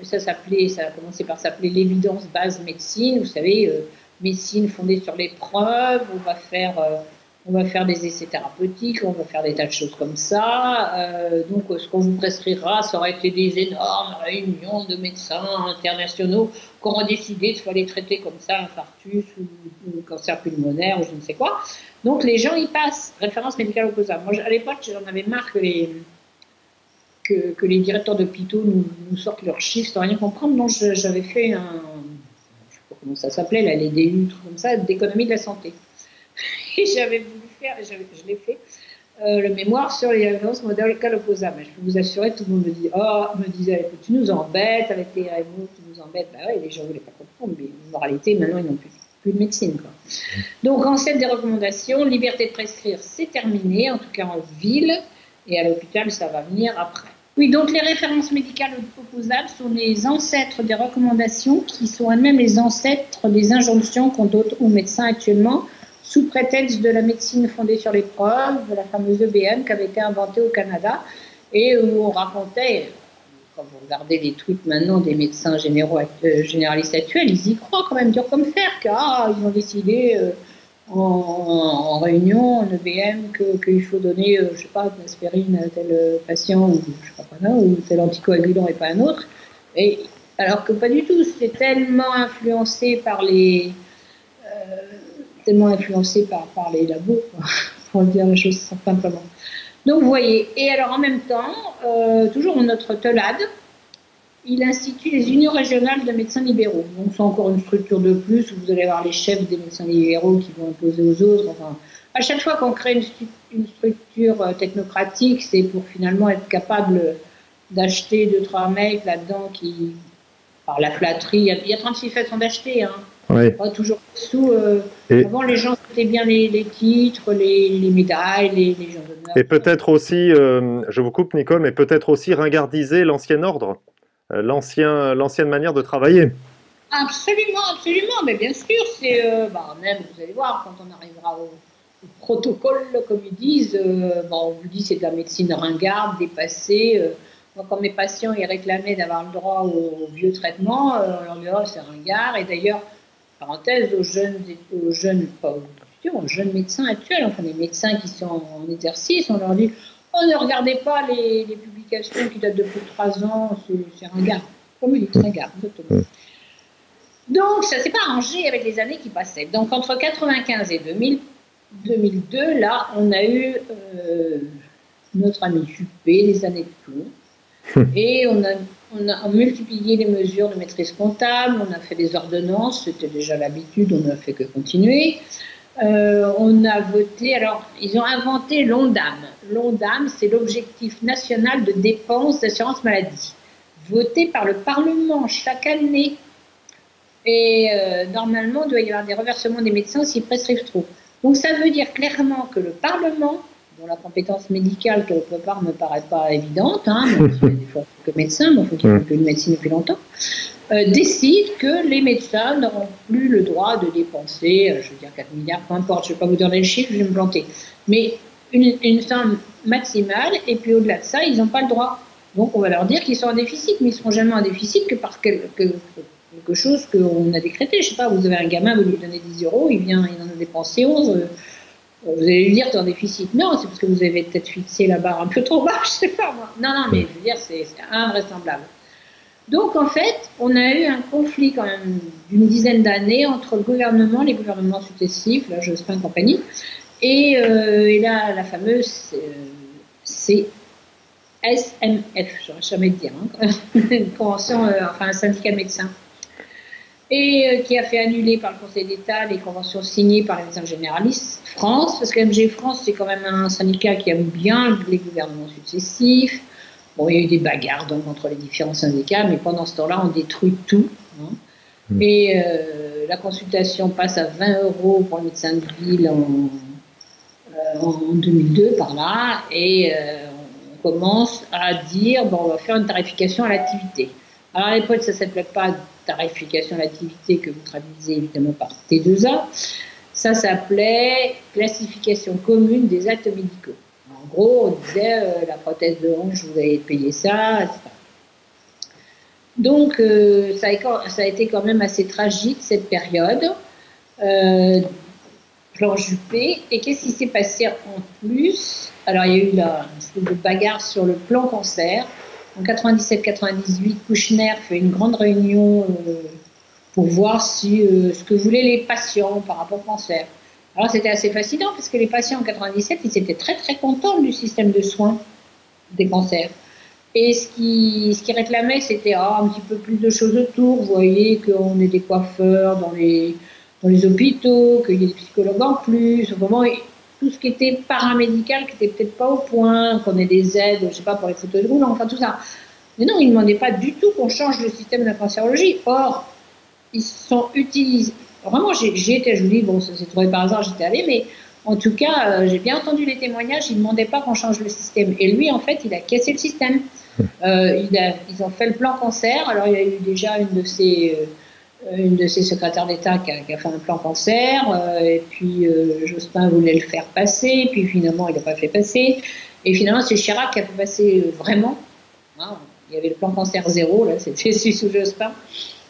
ça a commencé par s'appeler l'évidence base médecine. Vous savez, médecine fondée sur les preuves. On va faire des essais thérapeutiques, on va faire des tas de choses comme ça. Donc, ce qu'on vous prescrira, ça aurait été des énormes réunions de médecins internationaux qui auront décidé de les traiter comme ça, infarctus ou cancer pulmonaire ou je ne sais quoi. Donc, les gens y passent. Référence médicale opposable. Moi, à l'époque, j'en avais marre que les directeurs d'hôpitaux nous sortent leurs chiffres sans rien comprendre. Donc, j'avais fait je ne sais pas comment ça s'appelait, là, les DU, trucs comme ça, d'économie de la santé. Et j'avais voulu faire, je l'ai fait, le mémoire sur les références médicales opposables. Je peux vous assurer, tout le monde me disait, tu nous embêtes avec tes RMO, tu nous embêtes. Bah ouais, les gens ne voulaient pas comprendre, mais en moralité, maintenant, ils n'ont plus de médecine, quoi. Donc, en cette des recommandations, liberté de prescrire, c'est terminé, en tout cas en ville, et à l'hôpital, ça va venir après. Oui, donc les références médicales opposables sont les ancêtres des recommandations qui sont elles-mêmes les ancêtres des injonctions qu'ont d'autres médecins actuellement, sous prétexte de la médecine fondée sur les preuves, de la fameuse EBM qui avait été inventée au Canada, et où on racontait, quand vous regardez les tweets maintenant des médecins généralistes actuels, ils y croient quand même dur comme fer, car ils ont décidé en réunion, en EBM, qu'il faut donner, je ne sais pas, de l'aspirine à tel patient, ou je sais pas, ou tel anticoagulant et pas un autre, et, alors que pas du tout, c'est tellement influencé par les labos, pour dire les choses simplement. Donc vous voyez, et alors en même temps, toujours notre TELAD, il institue les unions régionales de médecins libéraux. Donc c'est encore une structure de plus où vous allez avoir les chefs des médecins libéraux qui vont imposer aux autres. Enfin, à chaque fois qu'on crée une structure technocratique, c'est pour finalement être capable d'acheter 2-3 mecs là-dedans qui, par la flatterie, il y a 36 façons d'acheter, hein. Oui. Pas toujours sous. Avant, les gens c'était bien les titres, les médailles, les gens d'honneur. Et peut-être aussi, je vous coupe Nicole, mais peut-être aussi ringardiser l'ancien ordre, l'ancienne manière de travailler. Absolument, absolument, mais bien sûr, c'est même, vous allez voir, quand on arrivera au protocole, comme ils disent, on vous dit c'est de la médecine ringarde, dépassée. Moi, quand mes patients ils réclamaient d'avoir le droit au vieux traitement, on leur dit oh, c'est ringard. Et d'ailleurs, parenthèse, aux jeunes médecins actuels, enfin les médecins qui sont en exercice, on leur dit oh, ne regardez pas les publications qui datent de plus de 3 ans, c'est ringard. Comme il dit, ringard, exactement. Donc, ça ne s'est pas arrangé avec les années qui passaient. Donc, entre 1995 et 2002, là, on a eu notre ami Juppé, les années de plomb, et on a multiplié les mesures de maîtrise comptable, on a fait des ordonnances, c'était déjà l'habitude, on n'a fait que continuer. On a voté, alors, ils ont inventé l'ONDAM. L'ONDAM, c'est l'objectif national de dépenses d'assurance maladie, voté par le Parlement chaque année. Et normalement, il doit y avoir des reversements des médecins s'ils prescrivent trop. Donc ça veut dire clairement que le Parlement, dont la compétence médicale quelque part ne me paraît pas évidente, même s'il y a des fois que médecins, mais il faut qu'ils fassent une médecine depuis longtemps, décide que les médecins n'auront plus le droit de dépenser, je veux dire 4 milliards, peu importe, je ne vais pas vous donner le chiffre, je vais me planter, mais une somme maximale, et puis au-delà de ça, ils n'ont pas le droit. Donc on va leur dire qu'ils sont en déficit, mais ils ne seront jamais en déficit que parce quelque chose qu'on a décrété. Je ne sais pas, vous avez un gamin, vous lui donnez 10 €, il en a dépensé 11, vous allez lui dire que tu es en déficit. Non, c'est parce que vous avez peut-être fixé la barre un peu trop bas, je ne sais pas moi. Non, mais je veux dire, c'est invraisemblable. Donc en fait, on a eu un conflit quand même d'une dizaine d'années entre le gouvernement, les gouvernements successifs, là, Jospin et compagnie, et là, la fameuse c'est SMF, je n'aurais jamais de dire, une convention, enfin un syndicat de médecins, et qui a fait annuler par le Conseil d'État les conventions signées par les médecins généralistes France, parce que MG France, c'est quand même un syndicat qui aime bien les gouvernements successifs. Bon, il y a eu des bagarres donc, entre les différents syndicats, mais pendant ce temps-là, on détruit tout. Et la consultation passe à 20 € pour le médecin de ville en 2002, par là, et on commence à dire, on va faire une tarification à l'activité. Alors à l'époque, ça ne s'appelait pas tarification à l'activité, que vous traduisez évidemment par T2A, ça s'appelait classification commune des actes médicaux. En gros, on disait la prothèse de hanche, vous allez payer ça, etc. Donc, ça a été quand même assez tragique, cette période. Plan Juppé. Et qu'est-ce qui s'est passé en plus? Alors, il y a eu une espèce de bagarre sur le plan cancer. En 97-98, Kouchner fait une grande réunion pour voir si, ce que voulaient les patients par rapport au cancer. Alors, c'était assez fascinant parce que les patients en 97, ils étaient très très contents du système de soins des cancers. Et ce qui réclamait, c'était un petit peu plus de choses autour. Vous voyez qu'on ait des coiffeurs dans les hôpitaux, qu'il y ait des psychologues en plus. Vraiment, tout ce qui était paramédical, qui n'était peut-être pas au point, qu'on ait des aides, je ne sais pas, pour les fauteuils roulants, enfin tout ça. Mais non, ils ne demandaient pas du tout qu'on change le système de la cancérologie. Or, ils sont utilisés. Vraiment, j'y étais, je vous dis, bon, ça s'est trouvé par hasard, j'étais allée, mais en tout cas, j'ai bien entendu les témoignages, ils ne demandaient pas qu'on change le système. Et lui, en fait, il a cassé le système. Ils ont fait le plan cancer. Alors, il y a eu déjà une de ses secrétaires d'État qui a fait un plan cancer, et puis Jospin voulait le faire passer, puis finalement, il n'a pas fait passer. Et finalement, c'est Chirac qui a fait passer vraiment. Hein, il y avait le plan cancer zéro, là, c'était sous Jospin.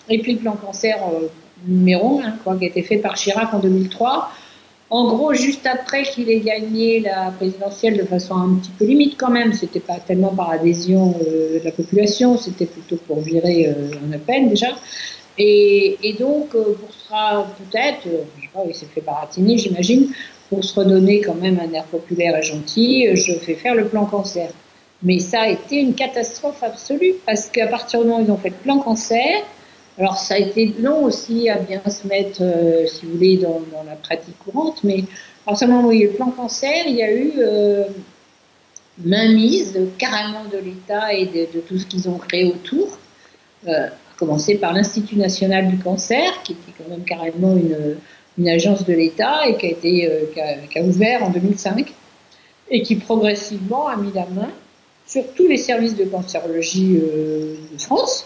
Et puis le plan cancer numéro 1, quoi, qui a été fait par Chirac en 2003. En gros, juste après qu'il ait gagné la présidentielle de façon un petit peu limite quand même, c'était pas tellement par adhésion de la population, c'était plutôt pour virer un appel déjà. Et donc, pour sera peut-être, je sais pas, il s'est fait baratiner, j'imagine, pour se redonner quand même un air populaire et gentil, je fais faire le plan cancer. Mais ça a été une catastrophe absolue, parce qu'à partir du moment où ils ont fait le plan cancer, alors ça a été long aussi à bien se mettre, si vous voulez, dans la pratique courante, mais à partir du moment où il y a eu le plan cancer, il y a eu mainmise carrément de l'État et de tout ce qu'ils ont créé autour, à commencer par l'Institut national du cancer, qui était quand même carrément une agence de l'État et qui a ouvert en 2005 et qui progressivement a mis la main sur tous les services de cancérologie de France,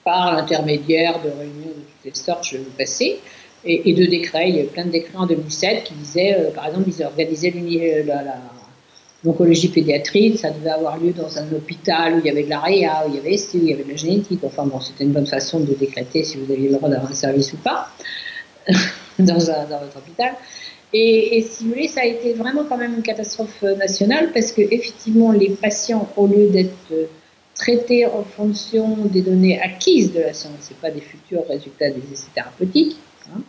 par l'intermédiaire de réunions de toutes les sortes, je vais vous passer, et de décrets. Il y a eu plein de décrets en 2007 qui disaient, par exemple, ils organisaient l'oncologie pédiatrique, ça devait avoir lieu dans un hôpital où il y avait de la réa, où il y avait ST, où il y avait de la génétique. Enfin bon, c'était une bonne façon de décréter si vous aviez le droit d'avoir un service ou pas dans votre hôpital. Et si vous voulez, ça a été vraiment quand même une catastrophe nationale parce que effectivement, les patients, au lieu d'être traités en fonction des données acquises de la science, c'est pas des futurs résultats des essais thérapeutiques, hein,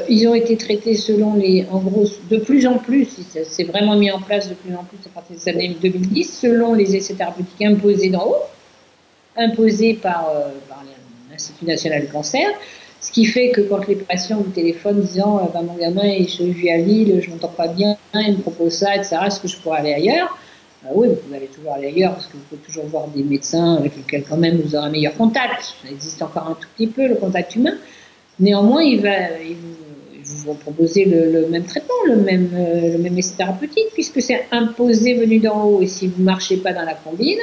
ils ont été traités selon en gros, de plus en plus, c'est vraiment mis en place de plus en plus à partir des années 2010, selon les essais thérapeutiques imposés d'en haut, imposés par l'Institut national du cancer, ce qui fait que quand les patients vous téléphonent disant mon gamin, je vis à Lille, je m'entends pas bien, il me propose ça, etc., est-ce que je pourrais aller ailleurs? Oui, vous pouvez aller toujours aller ailleurs parce que vous pouvez toujours voir des médecins avec lesquels quand même vous aurez un meilleur contact. Ça existe encore un tout petit peu, le contact humain. Néanmoins, ils vous vont proposer le même traitement, le même essai thérapeutique, puisque c'est imposé venu d'en haut. Et si vous ne marchez pas dans la combine,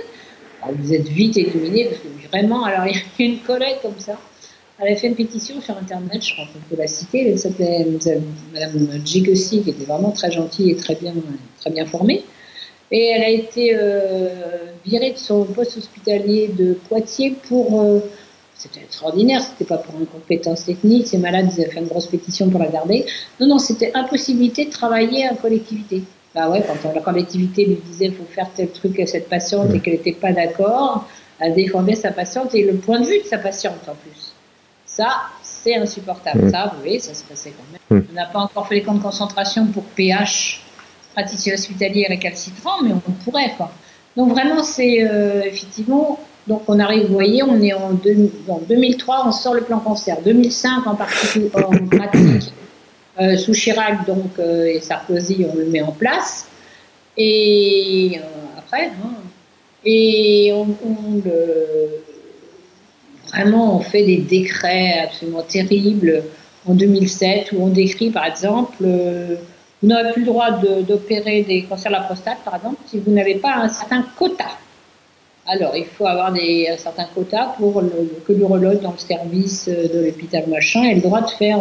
alors vous êtes vite éliminé, parce que vraiment, alors il y a une collègue comme ça, elle a fait une pétition sur Internet, je crois qu'on peut la citer, elle s'appelait Madame Djigossi, qui était vraiment très gentille et très bien formée. Et elle a été virée de son poste hospitalier de Poitiers pour... c'était extraordinaire, c'était pas pour incompétence technique, ces malades, ils avaient fait une grosse pétition pour la garder. Non, c'était impossibilité de travailler en collectivité. Bah ouais, quand la collectivité lui disait il faut faire tel truc à cette patiente et qu'elle n'était pas d'accord, elle défendait sa patiente et le point de vue de sa patiente en plus. Ça, c'est insupportable. Ça, vous voyez, ça se passait quand même. On n'a pas encore fait les camps de concentration pour PH, praticien hospitalier récalcitrant, mais on pourrait, quoi. Donc vraiment, c'est effectivement, donc on arrive, vous voyez, on est en 2003, on sort le plan cancer. 2005 en pratique, sous Chirac donc, et Sarkozy, on le met en place. Et après, et vraiment, on fait des décrets absolument terribles en 2007 où on décrit, par exemple, vous n'aurez plus le droit d'opérer des cancers de la prostate, par exemple, si vous n'avez pas un certain quota. Alors, il faut avoir un certain quota pour que l'urologue dans le service de l'hôpital machin ait le droit de faire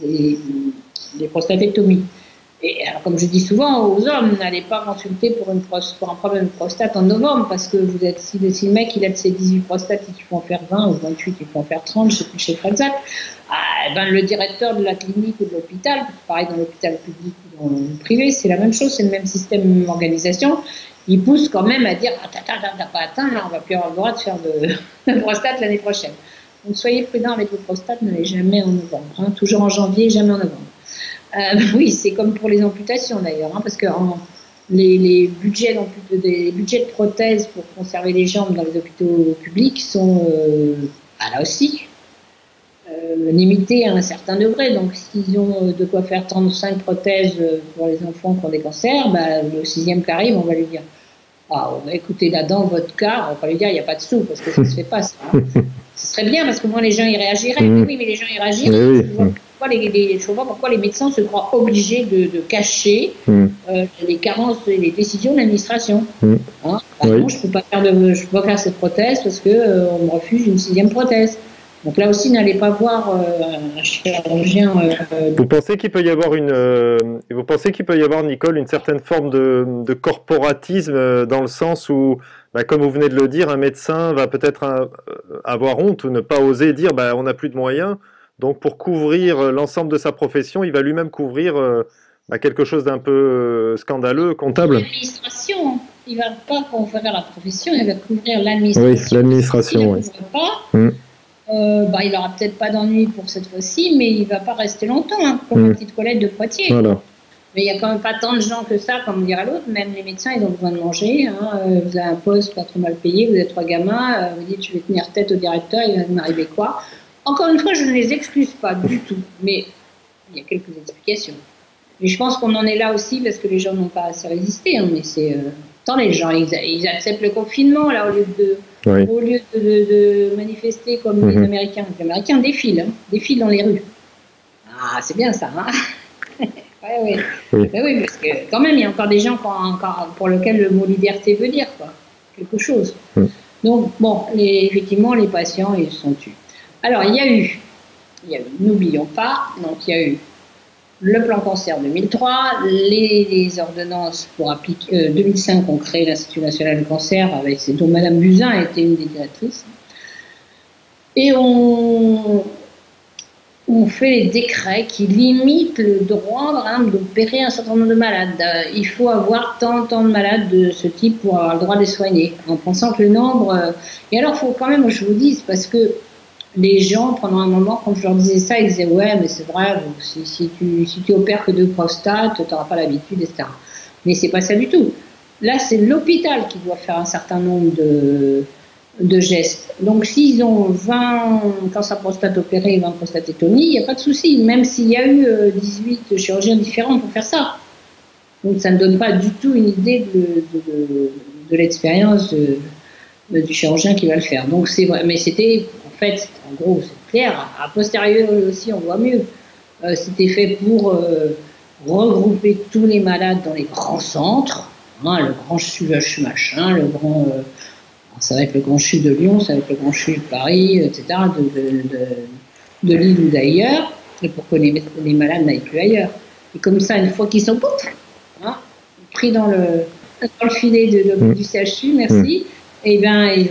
des prostatectomies. Et alors, comme je dis souvent aux hommes, n'allez pas consulter pour un problème de prostate en novembre, parce que si le mec il a de ses 18 prostates, il faut en faire 20 ou 28, il faut en faire 30, je sais plus chez Fred Zach, le directeur de la clinique ou de l'hôpital, pareil dans l'hôpital public ou dans le privé, c'est la même chose, c'est le même système d'organisation, il pousse quand même à dire t'as pas atteint, là on va plus avoir le droit de faire de prostate l'année prochaine. Donc soyez prudents avec vos prostates, n'allez jamais en novembre, hein, toujours en janvier, jamais en novembre. Oui, c'est comme pour les amputations d'ailleurs, hein, parce que les budgets de prothèses pour conserver les jambes dans les hôpitaux publics sont là aussi limités à un certain degré. Donc s'ils ont de quoi faire 35 prothèses pour les enfants qui ont des cancers, le 6e qui arrive, on va lui dire écoutez, là dans votre cas, on va pas lui dire il n'y a pas de sous, parce que ça ne se fait pas ça. Hein. Ce serait bien, parce que moi les gens y réagiraient. Oui, mais les gens y réagiraient. Je ne vois pas pourquoi les médecins se croient obligés de cacher les carences et les décisions de l'administration. Hein, exemple, je ne peux pas faire cette prothèse parce qu'on me refuse une 6e prothèse. Donc là aussi, n'allez pas voir un chirurgien. Vous pensez qu'il peut y avoir Nicole, une certaine forme de corporatisme dans le sens où, comme vous venez de le dire, un médecin va peut-être avoir honte ou ne pas oser dire on n'a plus de moyens. Donc pour couvrir l'ensemble de sa profession, il va lui-même couvrir quelque chose d'un peu scandaleux, comptable. L'administration, il ne va pas couvrir la profession, il va couvrir l'administration. Oui, l'administration, oui. Il n'aura peut-être pas d'ennui pour cette fois-ci, mais il ne va pas rester longtemps, comme la petite Colette de Poitiers. Voilà. Mais il n'y a quand même pas tant de gens que ça, comme dirait l'autre. Même les médecins, ils ont besoin de manger. Vous avez un poste pas trop mal payé, vous avez 3 gamins, vous dites je vais tenir tête au directeur, il va m'arriver quoi? Encore une fois, je ne les excuse pas du tout, mais il y a quelques explications. Mais je pense qu'on en est là aussi parce que les gens n'ont pas assez résisté. Mais c'est attendez, les gens, ils acceptent le confinement là au lieu de manifester comme les Américains. Les Américains défilent dans les rues. Ah, c'est bien ça, hein. Oui. Oui, parce que quand même, il y a encore des gens pour lesquels le mot liberté veut dire quelque chose. Donc, effectivement, les patients, ils sont tués. Alors, il y a eu, n'oublions pas, donc il y a eu le plan cancer 2003, les ordonnances pour appliquer, 2005, on crée l'Institut national du cancer, dont Madame Buzyn a été une des directrices. Et on fait les décrets qui limitent le droit d'opérer un certain nombre de malades. Il faut avoir tant de malades de ce type pour avoir le droit de les soigner, en pensant que le nombre... Et alors, il faut quand même que je vous dise, parce que les gens, pendant un moment, quand je leur disais ça, ils disaient « Ouais, mais c'est vrai, si tu opères que 2 prostates, tu n'auras pas l'habitude, etc. » Mais c'est pas ça du tout. Là, c'est l'hôpital qui doit faire un certain nombre de gestes. Donc, s'ils ont 20 cancers prostate opérés et 20 prostatétomies, il n'y a pas de souci, même s'il y a eu 18 chirurgiens différents pour faire ça. Donc, ça ne donne pas du tout une idée de l'expérience du chirurgien qui va le faire. Donc, c'est vrai, mais c'était... En fait, en gros, c'est clair. A posteriori aussi, on voit mieux. C'était fait pour regrouper tous les malades dans les grands centres. Le grand CHU machin, ça va être le grand CHU de Lyon, ça va être le grand CHU de Paris, etc., de Lille ou d'ailleurs, et pour que les malades n'aillent plus ailleurs. Et comme ça, une fois qu'ils sont pris dans le filet du CHU, merci. Et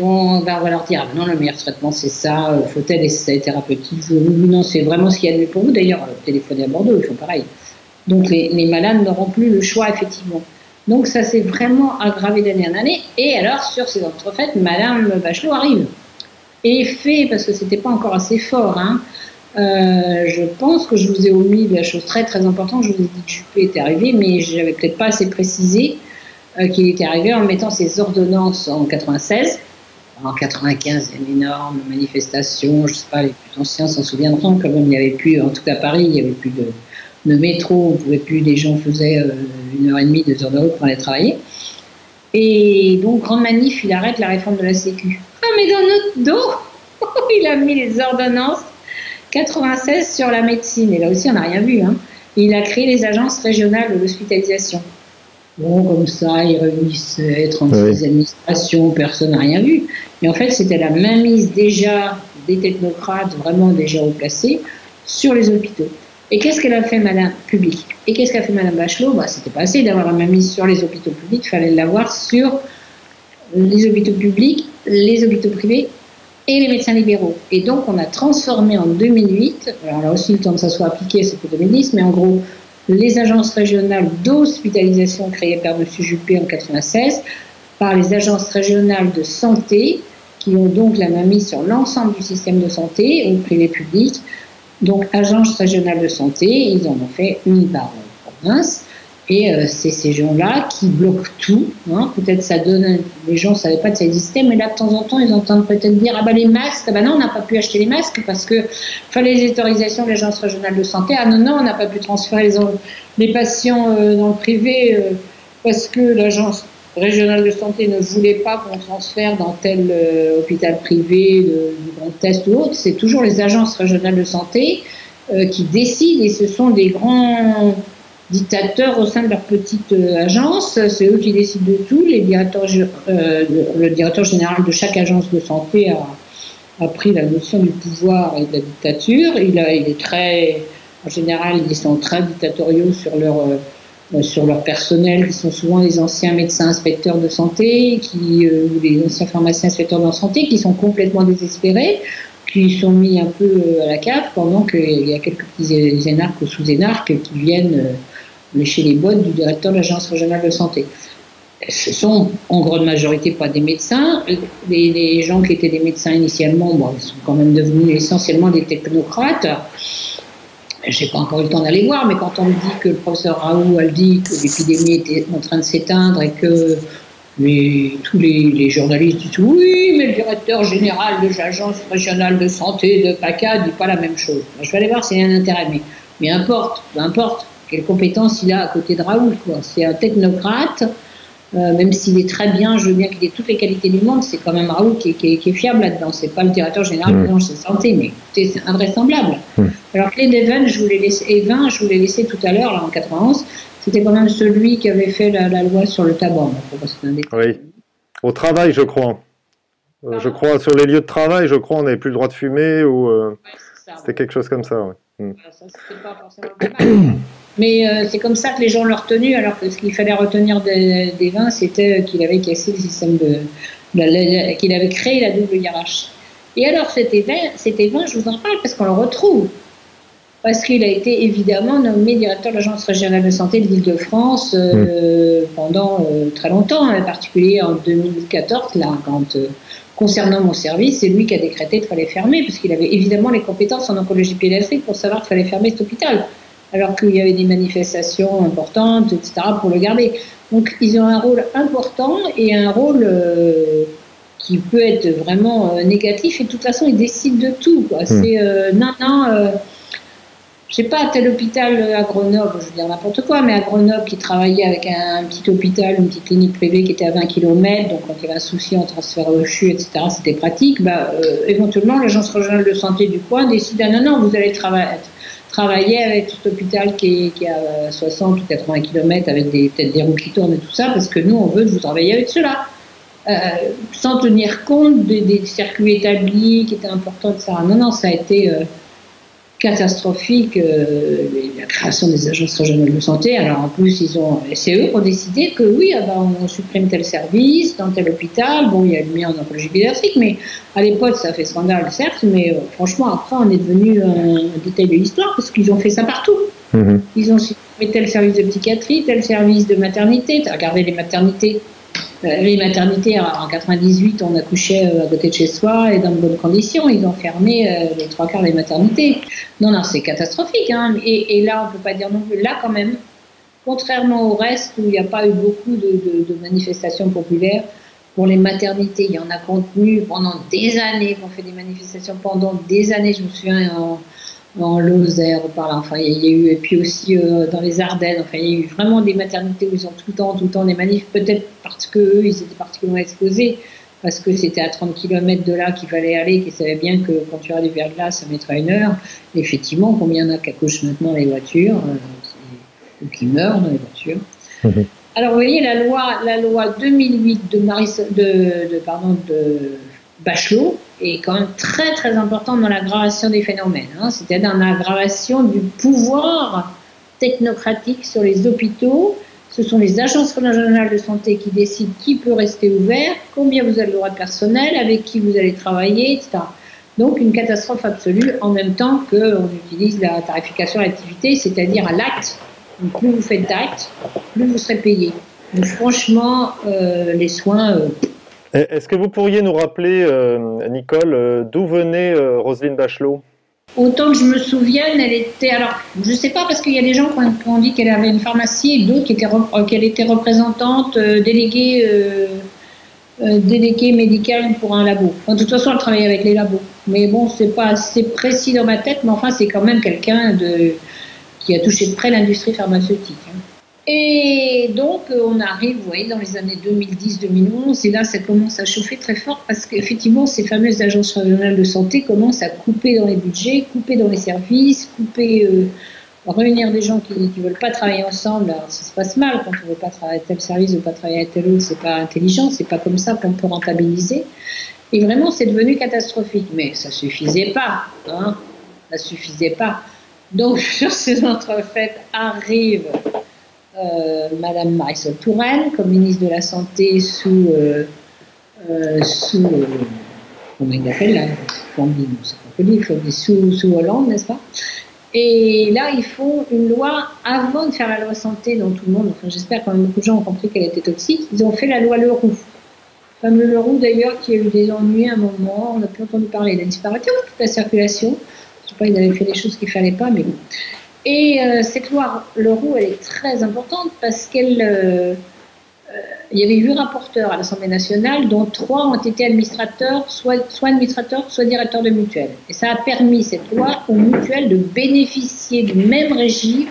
on va leur dire non, le meilleur traitement c'est ça, il faut tel essai thérapeutique, non, c'est vraiment ce qu'il y a de mieux pour vous. D'ailleurs, téléphonez à Bordeaux, ils font pareil. Donc les malades n'auront plus le choix, effectivement. Donc ça s'est vraiment aggravé d'année en année. Et alors, sur ces entrefaites, Madame Bachelot arrive. Et fait, parce que c'était pas encore assez fort, je pense que je vous ai omis la chose très très importante, je vous ai dit que Juppé était arrivé, mais j'avais peut-être pas assez précisé qu'il était arrivé en mettant ses ordonnances en 96. En 95, il y a une énorme manifestation, je ne sais pas, les plus anciens s'en souviendront, quand même, il n'y avait plus, en tout cas à Paris, il n'y avait plus de métro, on pouvait plus, les gens faisaient 1h30, 2 heures de route pour aller travailler. Et donc, grande manif, il arrête la réforme de la Sécu. Ah, mais dans notre dos, il a mis les ordonnances 96 sur la médecine, et là aussi, on n'a rien vu. Et il a créé les agences régionales de l'hospitalisation. Bon, comme ça, ils réunissaient 36 administrations, personne n'a rien vu. Mais en fait, c'était la mainmise déjà des technocrates, vraiment déjà haut placés, sur les hôpitaux. Et qu'est-ce qu'elle a fait, Madame Publique? Et qu'est-ce qu'a fait Madame Bachelot? C'était pas assez d'avoir la mainmise sur les hôpitaux publics, il fallait l'avoir sur les hôpitaux publics, les hôpitaux privés et les médecins libéraux. Et donc, on a transformé en 2008, alors là aussi, le temps que ça soit appliqué, c'est pour 2010, mais en gros, les agences régionales d'hospitalisation créées par M. Juppé en 1996 par les agences régionales de santé, qui ont donc la mainmise sur l'ensemble du système de santé, au privé public. Donc, agences régionales de santé, ils en ont fait une par province. Et c'est ces gens-là qui bloquent tout. Hein. Peut-être ça donne... Les gens ne savaient pas que ça existait, mais là, de temps en temps, ils entendent peut-être dire « Ah ben les masques, non, on n'a pas pu acheter les masques parce que fallait les autorisations de l'agence régionale de santé. Ah non, on n'a pas pu transférer les patients dans le privé parce que l'agence régionale de santé ne voulait pas qu'on transfère dans tel hôpital privé du Grand Est ou autre. » C'est toujours les agences régionales de santé qui décident, et ce sont des grands dictateurs au sein de leur petite agence. C'est eux qui décident de tout. Le directeur général de chaque agence de santé a pris la notion du pouvoir et de la dictature. Il est très, en général, ils sont très dictatoriaux sur leur personnel, qui sont souvent les anciens médecins inspecteurs de santé, ou les anciens pharmaciens inspecteurs de santé, qui sont complètement désespérés, qui sont mis un peu à la cave, pendant qu'il y a quelques petits énarques ou sous-énarques qui viennent lécher les bottes du directeur de l'agence régionale de santé. Ce sont en grande majorité pas des médecins. Les gens qui étaient des médecins initialement, ils sont quand même devenus essentiellement des technocrates. Je n'ai pas encore eu le temps d'aller voir, mais quand on me dit que le professeur Raoult a dit que l'épidémie était en train de s'éteindre et que tous les journalistes disent oui, mais le directeur général de l'agence régionale de santé de PACA ne dit pas la même chose. Je vais aller voir s'il y a un intérêt. Mais peu importe quelles compétences il a à côté de Raoult. C'est un technocrate, même s'il est très bien, je veux bien qu'il ait toutes les qualités du monde, c'est quand même Raoult qui est fiable là-dedans. C'est pas le directeur général de l'agence de santé, mais écoutez, c'est invraisemblable. Alors Clay Devin, je vous l'ai laissé tout à l'heure, là, en 91, c'était quand même celui qui avait fait la loi sur le tabac. Oui, au travail, je crois. Je crois, sur les lieux de travail, je crois, on n'avait plus le droit de fumer, ou c'était quelque chose comme ça. Ouais. Ça, c'était pas forcément pas mal. Mais c'est comme ça que les gens l'ont retenu, alors que ce qu'il fallait retenir des vins, c'était qu'il avait cassé le système qu'il avait créé la double hiérarchie. Et alors cet vin, je vous en parle parce qu'on le retrouve. Parce qu'il a été évidemment nommé directeur de l'agence régionale de santé de l'Île-de-France pendant très longtemps, en particulier en 2014, là, concernant mon service, c'est lui qui a décrété qu'il fallait fermer, parce qu'il avait évidemment les compétences en oncologie pédiatrique pour savoir qu'il fallait fermer cet hôpital, alors qu'il y avait des manifestations importantes, etc., pour le garder. Donc ils ont un rôle important et un rôle qui peut être vraiment négatif, et de toute façon ils décident de tout. C'est je sais pas, tel hôpital à Grenoble, je veux dire n'importe quoi, mais à Grenoble qui travaillait avec un petit hôpital, une petite clinique privée qui était à 20 km, donc quand il y avait un souci, on transférait au CHU, etc., c'était pratique. Éventuellement, l'agence régionale de santé du coin décide, non, vous allez travailler avec cet hôpital qui est à 60 ou 80 km avec peut-être des roues qui tournent et tout ça, parce que nous, on veut que vous travaillez avec ceux-là. Sans tenir compte des circuits établis qui étaient importants, etc. Non, ça a été catastrophique, la création des agences régionales de santé. Alors en plus, c'est eux qui ont décidé que oui, on supprime tel service dans tel hôpital. Bon, il y a le mien en oncologie pédiatrique, mais à l'époque, ça a fait scandale, certes, mais franchement, après, on est devenu un détail de l'histoire parce qu'ils ont fait ça partout. Ils ont supprimé tel service de psychiatrie, tel service de maternité. Regardez les maternités. Les maternités, en 98, on accouchait à côté de chez soi et dans de bonnes conditions. Ils ont fermé les 3/4 des maternités. Non, c'est catastrophique. Hein. Et là, on ne peut pas dire non plus. Là, quand même, contrairement au reste, où il n'y a pas eu beaucoup de manifestations populaires, pour les maternités, il y en a contenu pendant des années, on fait des manifestations pendant des années. Je me souviens en Lozère, il y a eu, et puis aussi dans les Ardennes, il y a eu vraiment des maternités où ils ont tout le temps des manifs, peut-être parce qu'eux, ils étaient particulièrement exposés, parce que c'était à 30 km de là qu'il fallait aller, qu'ils savaient bien que quand tu arrives vers là, ça mettrait 1 heure. Et effectivement, combien il y en a qui accouchent maintenant les voitures, ou qui meurent dans les voitures. Alors, vous voyez, la loi 2008 de Bachelot, est quand même très très importante dans l'aggravation des phénomènes, hein, c'est-à-dire dans l'aggravation du pouvoir technocratique sur les hôpitaux. Ce sont les agences régionales de santé qui décident qui peut rester ouvert, combien vous avez le droit de personnel, avec qui vous allez travailler, etc. Donc une catastrophe absolue en même temps qu'on utilise la tarification à l'activité, c'est-à-dire à l'acte. Donc plus vous faites d'actes, plus vous serez payé. Donc franchement, les soins... Est-ce que vous pourriez nous rappeler, Nicole, d'où venait Roselyne Bachelot? Autant que je me souvienne, elle était... Alors, je ne sais pas, parce qu'il y a des gens qui ont dit qu'elle avait une pharmacie et d'autres qu'elle était représentante, déléguée médicale pour un labo. Enfin, de toute façon, elle travaillait avec les labos. Mais bon, c'est pas assez précis dans ma tête, mais enfin, c'est quand même quelqu'un qui a touché de près l'industrie pharmaceutique. Hein. Et donc, on arrive, vous voyez, dans les années 2010-2011, et là, ça commence à chauffer très fort parce qu'effectivement, ces fameuses agences régionales de santé commencent à couper dans les budgets, couper dans les services, réunir des gens qui ne veulent pas travailler ensemble. Alors, ça se passe mal quand on ne veut pas travailler à tel service ou pas travailler à tel autre, c'est pas intelligent, c'est pas comme ça qu'on peut rentabiliser. Et vraiment, c'est devenu catastrophique. Mais ça suffisait pas, hein, ça suffisait pas. Donc, sur ces entrefaites arrive Madame Marisol Touraine comme ministre de la Santé sous comment il appelle là, sous Hollande, n'est-ce pas? Et là, ils font une loi avant de faire la loi santé dont tout le monde, enfin j'espère que beaucoup de gens ont compris qu'elle était toxique, ils ont fait la loi Leroux. Le fameux Leroux d'ailleurs qui a eu des ennuis à un moment, on n'a plus entendu parler, il a disparu toute la circulation. Je ne sais pas, il avait fait des choses qu'il ne fallait pas, mais bon. Et cette loi Leroux, elle est très importante parce il y avait 8 rapporteurs à l'Assemblée nationale, dont 3 ont été administrateurs, soit administrateurs, soit directeurs de mutuelles. Et ça a permis, cette loi, aux mutuelles de bénéficier du même régime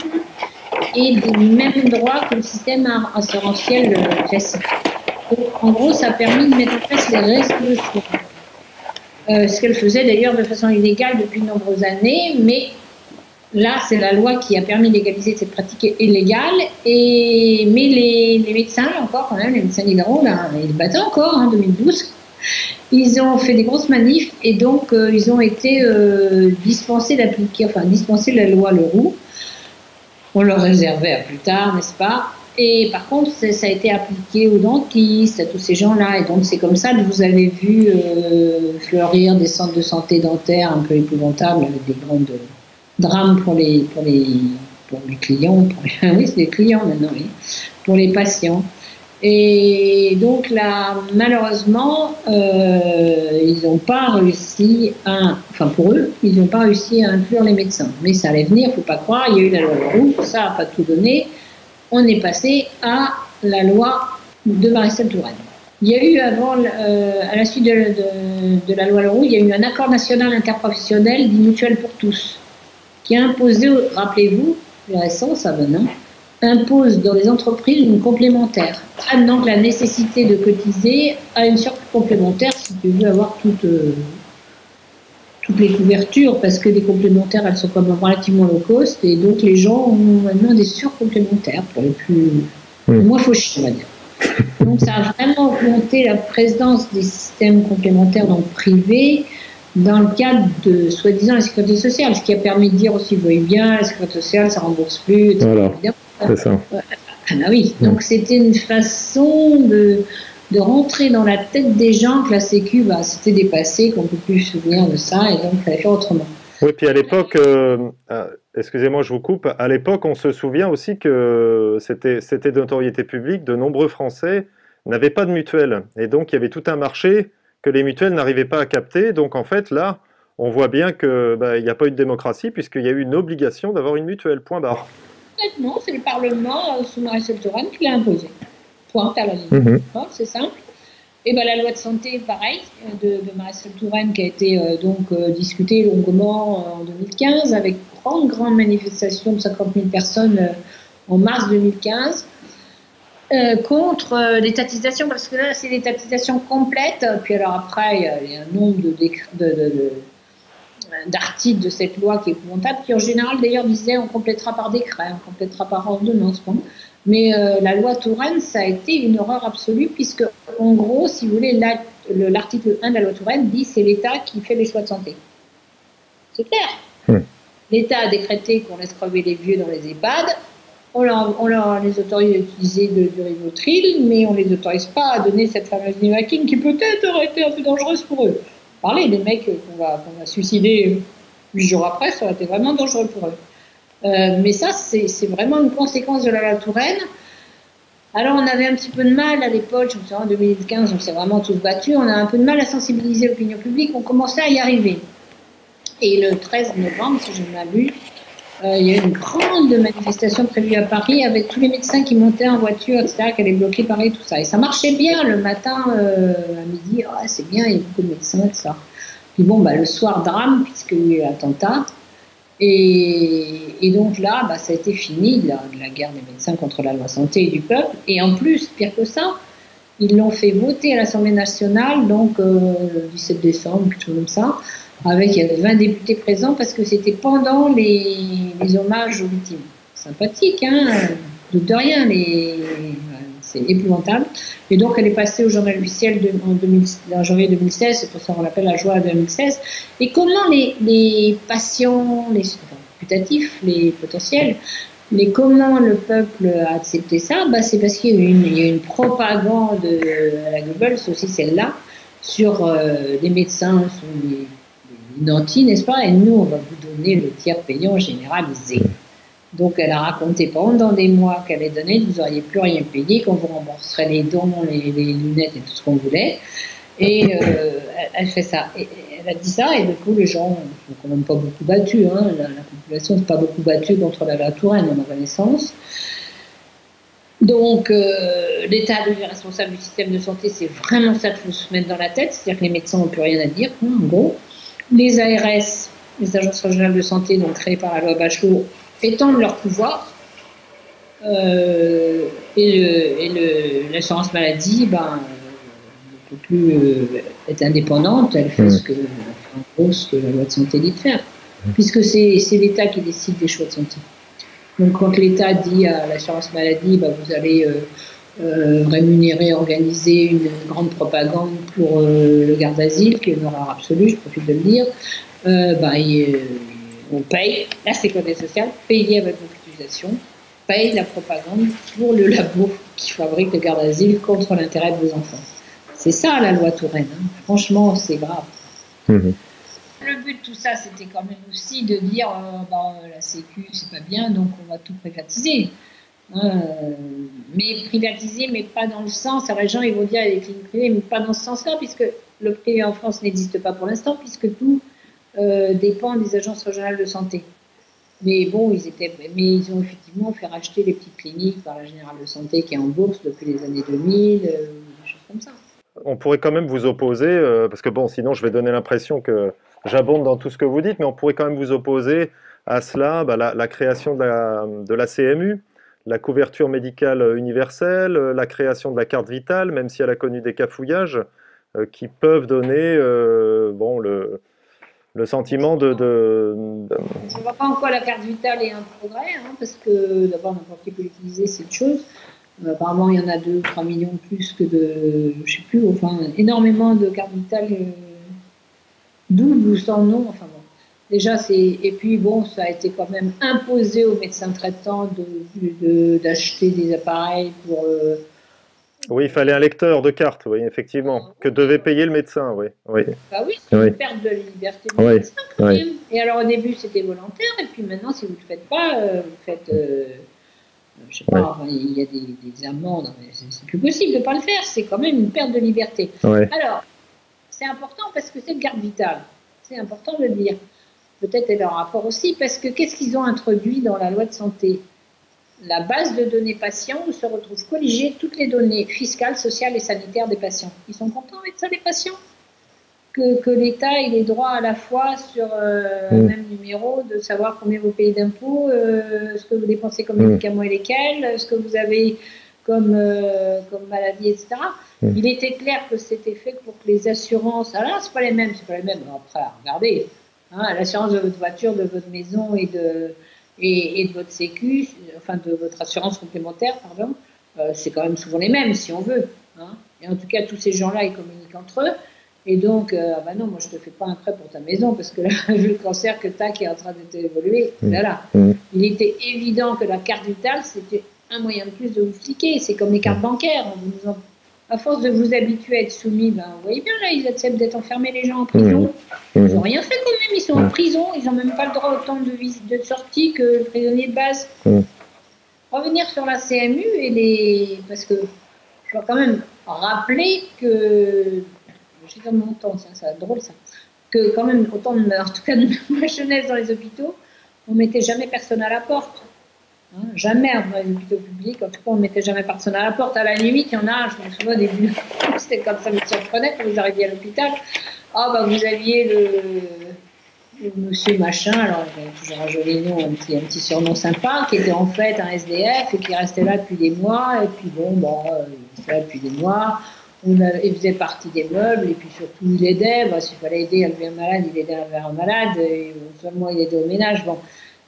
et des mêmes droits que le système assurantiel classique. Donc, en gros, ça a permis de mettre en place les réseaux de soins. Ce qu'elle faisait d'ailleurs de façon illégale depuis de nombreuses années, mais là, c'est la loi qui a permis d'égaliser cette pratique illégale. Mais les médecins, encore quand même, les médecins libéraux, là, ils battaient encore en 2012. Ils ont fait des grosses manifs et donc ils ont été dispensés de la loi Leroux. On leur réservait à plus tard, n'est-ce pas? Et par contre, ça a été appliqué aux dentistes, à tous ces gens-là. Et donc, c'est comme ça que vous avez vu fleurir des centres de santé dentaire un peu épouvantables avec des grandes drames pour les clients. Oui, c'est des clients maintenant, oui, pour les patients. Et donc, là, malheureusement, ils n'ont pas réussi pour eux, ils n'ont pas réussi à inclure les médecins. Mais ça allait venir, il ne faut pas croire, il y a eu la loi Leroux, ça n'a pas tout donné. On est passé à la loi de Marisol Touraine. Il y a eu à la suite de la loi Leroux, il y a eu un accord national interprofessionnel dit mutuelle pour tous, qui a imposé, rappelez-vous, le récent, ça maintenant, impose dans les entreprises une complémentaire. Donc la nécessité de cotiser à une surcote complémentaire si tu veux avoir toutes les couvertures, parce que les complémentaires, elles sont quand même relativement low cost, et donc les gens ont maintenant des surcomplémentaires pour les moins fauchés, on va dire. Donc ça a vraiment augmenté la présence des systèmes complémentaires dans le privé, dans le cadre de, soi-disant, la sécurité sociale, ce qui a permis de dire aussi, vous voyez bien, la sécurité sociale, ça ne rembourse plus, etc. Voilà, c'est ça. Ah bah oui, donc c'était une façon de rentrer dans la tête des gens que la Sécu, c'était dépassé, qu'on ne peut plus se souvenir de ça, et donc il fallait faire autrement. Oui, puis à l'époque, excusez-moi, je vous coupe, à l'époque, on se souvient aussi que c'était de notoriété publique, de nombreux Français n'avaient pas de mutuelle, et donc il y avait tout un marché que les mutuelles n'arrivaient pas à capter, donc en fait, là, on voit bien qu'il n'y a pas eu de démocratie, puisqu'il y a eu une obligation d'avoir une mutuelle, point barre. Non, c'est le Parlement, sous Marisol Touraine, qui l'a imposé. Point à la ligne. C'est simple. Et la loi de santé, pareil, de Marisol Touraine, qui a été discutée longuement en 2015, avec une grande manifestation de 50 000 personnes en mars 2015, contre l'étatisation, parce que là, c'est l'étatisation complète. Puis alors après, il y a un nombre d'articles de cette loi qui est épouvantable, qui en général d'ailleurs disait on complétera par décret, on complétera par ordonnance. Mais la loi Touraine, ça a été une horreur absolue, puisque, en gros, si vous voulez, l'article 1 de la loi Touraine dit que c'est l'État qui fait les choix de santé. C'est clair. L'État a décrété qu'on laisse crever les vieux dans les EHPAD. On les autorise à utiliser du Rivotril, mais on ne les autorise pas à donner cette fameuse Nivaquine qui peut-être aurait été un peu dangereuse pour eux. Parlez des mecs qu'on va suicider 8 jours après, ça aurait été vraiment dangereux pour eux. Mais ça, c'est vraiment une conséquence de la loi Touraine. Alors, on avait un petit peu de mal à l'époque, je me souviens en 2015, on s'est vraiment tous battus, on a un peu de mal à sensibiliser l'opinion publique, on commençait à y arriver. Et le 13 novembre, si je ne m'abuse, il y a eu une grande manifestation prévue à Paris avec tous les médecins qui montaient en voiture, etc., qui allaient bloquer Paris, tout ça. Et ça marchait bien le matin, à midi, oh, c'est bien, il y a beaucoup de médecins, tout ça. Puis bon, le soir, drame, puisqu'il y a eu l'attentat. Et donc là, ça a été fini de la guerre des médecins contre la loi santé et du peuple. Et en plus, pire que ça, ils l'ont fait voter à l'Assemblée nationale, donc le 17 décembre, quelque chose comme ça. Il y avait 20 députés présents parce que c'était pendant les hommages aux victimes. Sympathique, hein, doute de rien, c'est épouvantable. Et donc elle est passée au journal officiel en janvier 2016, c'est pour ça qu'on l'appelle la joie 2016. Et comment les patients, les putatifs, les potentiels, comment le peuple a accepté ça, c'est parce qu'il y a eu une propagande à la Goebbels, aussi celle-là, sur les médecins, sur les nantis, n'est-ce pas? Et nous, on va vous donner le tiers payant généralisé. Donc, elle a raconté pendant des mois qu'elle allait donner, vous n'auriez plus rien payé, qu'on vous rembourserait les dons, les lunettes et tout ce qu'on voulait. Et elle fait ça. Et elle a dit ça, et du coup, les gens ne sont quand même pas beaucoup battus. Hein. La population n'est pas beaucoup battue contre la loi Touraine, à ma connaissance. Donc, l'État devient responsable du système de santé, c'est vraiment ça qu'il faut se mettre dans la tête, c'est-à-dire que les médecins n'ont plus rien à dire, hein, en gros. Les ARS, les agences régionales de santé, donc créées par la loi Bachelot, étendent leur pouvoir. L'assurance maladie, ne peut plus être indépendante, elle fait ce que la loi de santé dit de faire, puisque c'est l'État qui décide des choix de santé. Donc quand l'État dit à l'assurance maladie, vous allez rémunérer, organiser une grande propagande pour le garde d'asile, qui est une horreur absolue, je profite de le dire, on paye, la sécurité sociale, payée avec vos cotisations, paye la propagande pour le labo qui fabrique le garde d'asile contre l'intérêt de vos enfants. C'est ça la loi Touraine, hein. Franchement, c'est grave. Le but de tout ça, c'était quand même aussi de dire la Sécu, c'est pas bien, donc on va tout privatiser. Mais privatiser, mais pas dans le sens. Alors les gens ils vont dire les cliniques privées, mais pas dans ce sens-là, puisque le privé en France n'existe pas pour l'instant, puisque tout dépend des agences régionales de santé. Mais bon, ils ont effectivement fait racheter les petites cliniques par la Générale de Santé qui est en bourse depuis les années 2000, des choses comme ça. On pourrait quand même vous opposer, parce que bon, sinon je vais donner l'impression que j'abonde dans tout ce que vous dites, mais on pourrait quand même vous opposer à cela, la création de la CMU, la couverture médicale universelle, la création de la carte vitale, même si elle a connu des cafouillages, qui peuvent donner le sentiment de... Je ne vois pas en quoi la carte vitale est un progrès, hein, parce que d'abord n'importe qui peut l'utiliser, c'est une chose. Apparemment, il y en a 2 ou 3 millions plus que de, je sais plus, enfin, énormément de cartes vitales doubles ou sans nom, enfin bon. Déjà, et puis bon, ça a été quand même imposé aux médecins traitants d'acheter des appareils pour... Oui, il fallait un lecteur de carte, oui, effectivement, que devait payer le médecin, oui. Oui, c'est une perte de liberté du médecin, quand même. Et alors, au début, c'était volontaire, et puis maintenant, si vous ne le faites pas, vous faites... je sais pas, il y a des amendes, c'est plus possible de ne pas le faire, c'est quand même une perte de liberté. Alors, c'est important parce que c'est le garde vital, c'est important de le dire. Peut-être et leur rapport aussi, parce que qu'est-ce qu'ils ont introduit dans la loi de santé? La base de données patients où se retrouvent colligées toutes les données fiscales, sociales et sanitaires des patients. Ils sont contents avec ça, les patients? Que l'État ait les droits à la fois sur un même numéro, de savoir combien vous payez d'impôts, ce que vous dépensez comme médicaments et lesquels, ce que vous avez comme maladie, etc. Il était clair que c'était fait pour que les assurances... Alors, c'est pas les mêmes. Après, regardez, hein, l'assurance de votre voiture, de votre maison et et de votre sécu, enfin de votre assurance complémentaire, pardon, c'est quand même souvent les mêmes, si on veut. Hein. Et en tout cas, tous ces gens-là, ils communiquent entre eux. Et donc, bah non, moi, je te fais pas un prêt pour ta maison, parce que là, vu le cancer que tu as qui est en train d'évoluer, là. Il était évident que la carte vitale, c'était un moyen de plus de vous fliquer. C'est comme les cartes bancaires. À force de vous habituer à être soumis, ben, vous voyez bien, là, ils acceptent d'être enfermés, les gens en prison. Ils n'ont rien fait quand même, ils sont en prison, ils n'ont même pas le droit autant de sortie que le prisonnier de base. Revenir sur la CMU, parce que je dois quand même rappeler que, j'ai dans mon temps, c'est drôle ça, que quand même, autant en tout cas de ma jeunesse dans les hôpitaux, on ne mettait jamais personne à la porte. Hein, jamais dans les hôpitaux publics, en tout cas on ne mettait jamais personne à la porte. À la limite, il y en a, je me souviens au début, c'était comme ça, me surprenait quand vous arriviez à l'hôpital. Ah bah vous aviez le monsieur machin, alors il avait toujours un joli nom, un petit surnom sympa, qui était en fait un SDF et qui restait là depuis des mois, et puis bon, il restait là depuis des mois. Il faisait partie des meubles, et puis surtout il aidait, s'il fallait aider à lever un malade, il aidait à lever un malade, et seulement il aidait au ménage. Bon,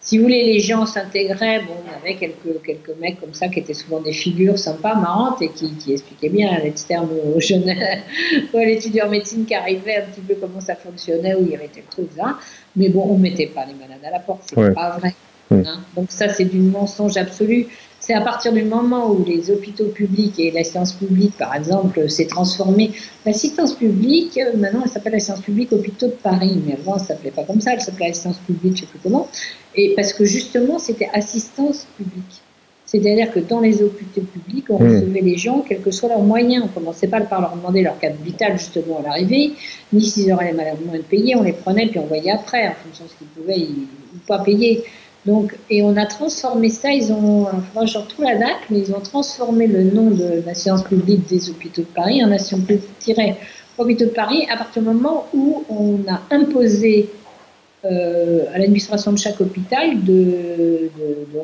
si vous voulez, les gens s'intégraient, bon, on avait quelques mecs comme ça qui étaient souvent des figures sympas, marrantes, et qui expliquaient bien l'externe aux jeunes, à l'étudiant en médecine qui arrivait un petit peu comment ça fonctionnait, où il y avait tel truc là. Mais bon, on ne mettait pas les malades à la porte, c'est pas vrai. Hein. Donc ça, c'est du mensonge absolu. C'est à partir du moment où les hôpitaux publics et l'assistance publique, par exemple, s'est transformée. L'assistance publique, maintenant, elle s'appelle l'assistance publique hôpitaux de Paris, mais avant, elle ne s'appelait pas comme ça, elle s'appelait assistance publique, je ne sais plus comment. Et parce que justement, c'était assistance publique. C'est-à-dire que dans les hôpitaux publics, on recevait les gens, quels que soient leurs moyens. On ne commençait pas par leur demander leur carte vitale justement à l'arrivée, ni s'ils auraient les moyens de payer, on les prenait puis on voyait après, en fonction de ce qu'ils pouvaient ou pas payer. Donc, et on a transformé ça, je retrouve la date, mais ils ont transformé le nom de l'assistance publique des hôpitaux de Paris en assistance publique-hôpitaux de Paris à partir du moment où on a imposé à l'administration de chaque hôpital de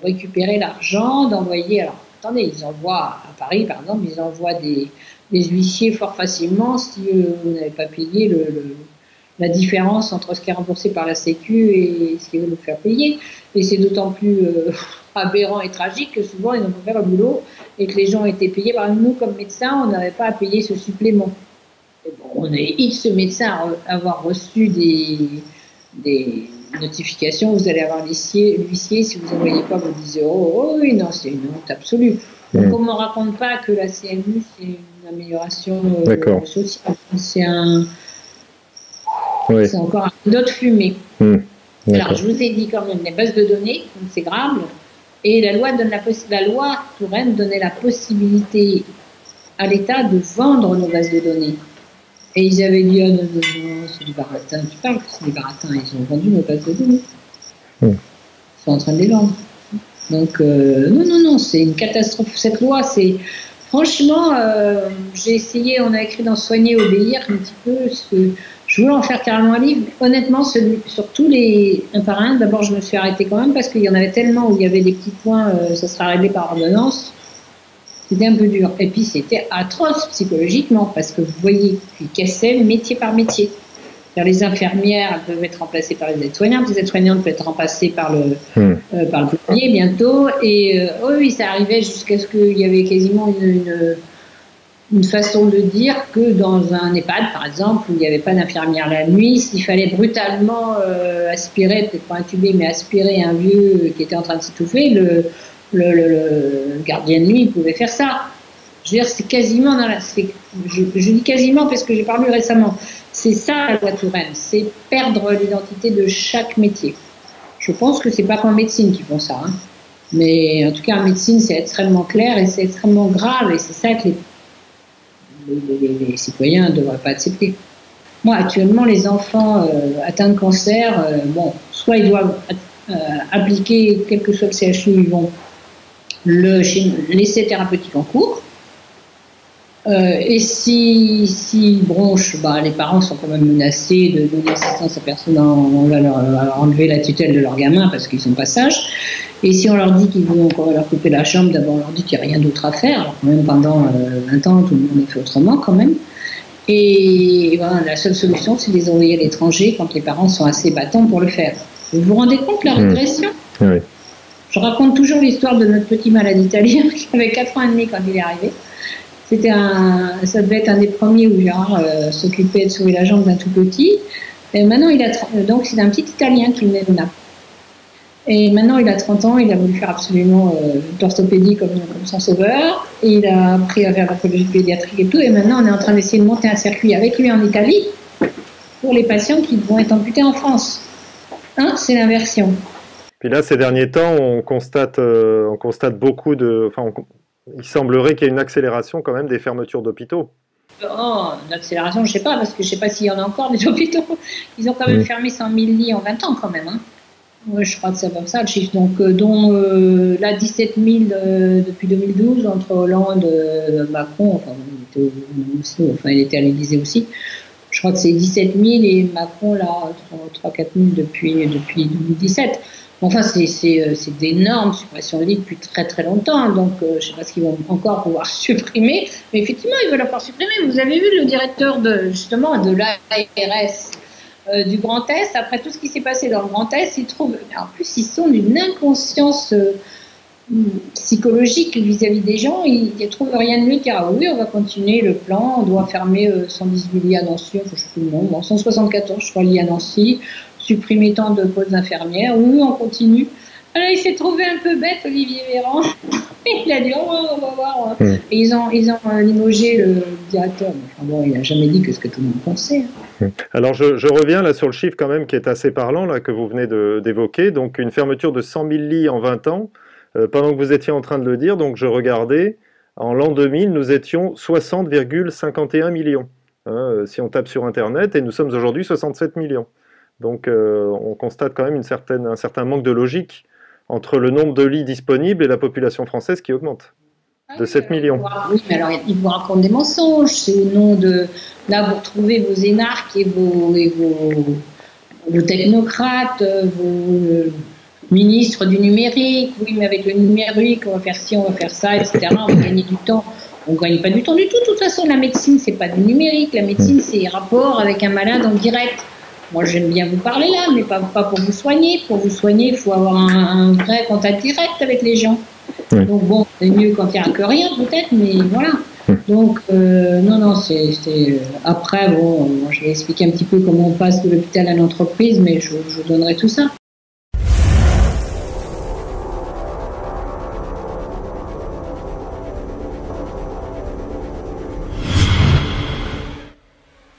récupérer l'argent, d'envoyer. Alors, attendez, ils envoient à Paris, par exemple, ils envoient des huissiers fort facilement si vous n'avez pas payé la différence entre ce qui est remboursé par la Sécu et ce qu'ils veulent nous faire payer. Et c'est d'autant plus aberrant et tragique que souvent ils n'ont pas fait le boulot et que les gens ont été payés. Par nous, comme médecins, on n'avait pas à payer ce supplément. Et bon, on est X médecins à avoir reçu des notifications, vous allez avoir l'huissier, si vous n'envoyez pas vos 10 €, oh oui, non, c'est une honte absolue. Donc on ne me raconte pas que la CMU, c'est une amélioration sociale. C'est encore un autre fumée. Alors je vous ai dit quand même, les bases de données, c'est grave, et la loi Touraine donnait la possibilité à l'État de vendre nos bases de données. Et ils avaient dit, non, c'est du baratin. Tu parles que c'est du baratin. Ils ont vendu nos bases de données. Ils sont en train de les vendre. Donc, non, c'est une catastrophe. Cette loi, c'est... Franchement, j'ai essayé, on a écrit dans Soigner, obéir un petit peu. Je voulais en faire carrément un livre. Mais honnêtement, sur tous les un par un, d'abord, je me suis arrêtée quand même parce qu'il y en avait tellement où il y avait des petits points, ça sera réglé par ordonnance. C'était un peu dur. Et puis, c'était atroce psychologiquement parce que vous voyez qu'ils cassaient métier par métier. Les infirmières elles peuvent être remplacées par les aides-soignantes. Les aides-soignantes peuvent être remplacées par le plombier bientôt. Et oui, ça arrivait jusqu'à ce qu'il y avait quasiment une façon de dire que dans un EHPAD, par exemple, où il n'y avait pas d'infirmière la nuit, s'il fallait brutalement aspirer, peut-être pas intuber, mais aspirer un vieux qui était en train de s'étouffer, le gardien de nuit pouvait faire ça. Je veux dire, c'est quasiment je dis quasiment parce que j'ai parlé récemment. C'est ça la loi Touraine, c'est perdre l'identité de chaque métier. Je pense que c'est pas qu'en médecine qu'ils font ça, hein. Mais en tout cas en médecine c'est extrêmement clair et c'est extrêmement grave et c'est ça que les citoyens ne devraient pas accepter. Moi actuellement les enfants atteints de cancer, soit ils doivent appliquer quel que soit le CHU, ils vont l'essai thérapeutique en cours. Et si bronche, les parents sont quand même menacés de donner assistance à personne, on va leur enlever la tutelle de leur gamin parce qu'ils sont pas sages. Et si on leur dit qu'on va leur couper la chambre, d'abord on leur dit qu'il n'y a rien d'autre à faire. Alors quand même pendant 20 ans, tout le monde a fait autrement quand même. Et voilà, la seule solution, c'est de les envoyer à l'étranger quand les parents sont assez battants pour le faire. Vous vous rendez compte de la régression ? Oui. Je raconte toujours l'histoire de notre petit malade italien qui avait 4 ans et demi quand il est arrivé. Ça devait être un des premiers où Gérard s'occupait de sauver la jambe d'un tout petit. Et maintenant, donc c'est un petit Italien qui venait de Naples. Et maintenant, il a 30 ans, il a voulu faire absolument l'orthopédie comme son sauveur. Et il a appris à faire l'orthopédie pédiatrique et tout. Et maintenant, on est en train d'essayer de monter un circuit avec lui en Italie pour les patients qui vont être amputés en France. C'est l'inversion. Puis là, ces derniers temps, on constate beaucoup de... Enfin, il semblerait qu'il y ait une accélération quand même des fermetures d'hôpitaux. Une accélération, je ne sais pas, parce que je ne sais pas s'il y en a encore des hôpitaux. Ils ont quand même fermé 100 000 lits en 20 ans quand même. Ouais, je crois que c'est comme ça le chiffre. Donc, dont là 17 000 depuis 2012 entre Hollande et Macron. Enfin, il était à l'Élysée aussi. Je crois que c'est 17 000 et Macron là 3-4 000 depuis 2017. Enfin, c'est d'énormes suppressions de lits depuis très très longtemps. Donc, je ne sais pas ce qu'ils vont encore pouvoir supprimer. Mais effectivement, ils veulent encore supprimer. Vous avez vu le directeur de l'ARS du Grand Est, après tout ce qui s'est passé dans le Grand Est, en plus, ils sont d'une inconscience psychologique vis-à-vis des gens. Ils ne trouvent rien de mieux car oui, on va continuer le plan, on doit fermer 118 lits à Nancy, je ne sais plus le nom, 174, je crois, lits à Nancy, supprimer tant de postes d'infirmières. Oui, on continue. Alors, il s'est trouvé un peu bête, Olivier Véran. Il a dit, on va voir. Et ils ont limogé le directeur. Enfin, bon, il n'a jamais dit que ce que tout le monde pensait. Alors, je reviens là sur le chiffre quand même qui est assez parlant, là, que vous venez d'évoquer. Donc, une fermeture de 100 000 lits en 20 ans. Pendant que vous étiez en train de le dire, donc je regardais, en l'an 2000, nous étions 60,51 millions. Si on tape sur Internet, et nous sommes aujourd'hui 67 millions. Donc, on constate quand même un certain manque de logique entre le nombre de lits disponibles et la population française qui augmente de 7 millions. Oui, mais alors ils vous racontent des mensonges. C'est au nom de... Là, vous retrouvez vos énarques et vos technocrates, vos ministres du numérique. Oui, mais avec le numérique, on va faire ci, on va faire ça, etc. On va gagner du temps. On ne gagne pas du temps du tout. De toute façon, la médecine, c'est pas du numérique. La médecine, c'est rapport avec un malade en direct. Moi, j'aime bien vous parler là, mais pas pour vous soigner. Pour vous soigner, il faut avoir un vrai contact direct avec les gens. Oui. Donc bon, c'est mieux quand il n'y a que rien peut-être, mais voilà. Donc non, après, bon, je vais expliquer un petit peu comment on passe de l'hôpital à l'entreprise, mais je vous donnerai tout ça.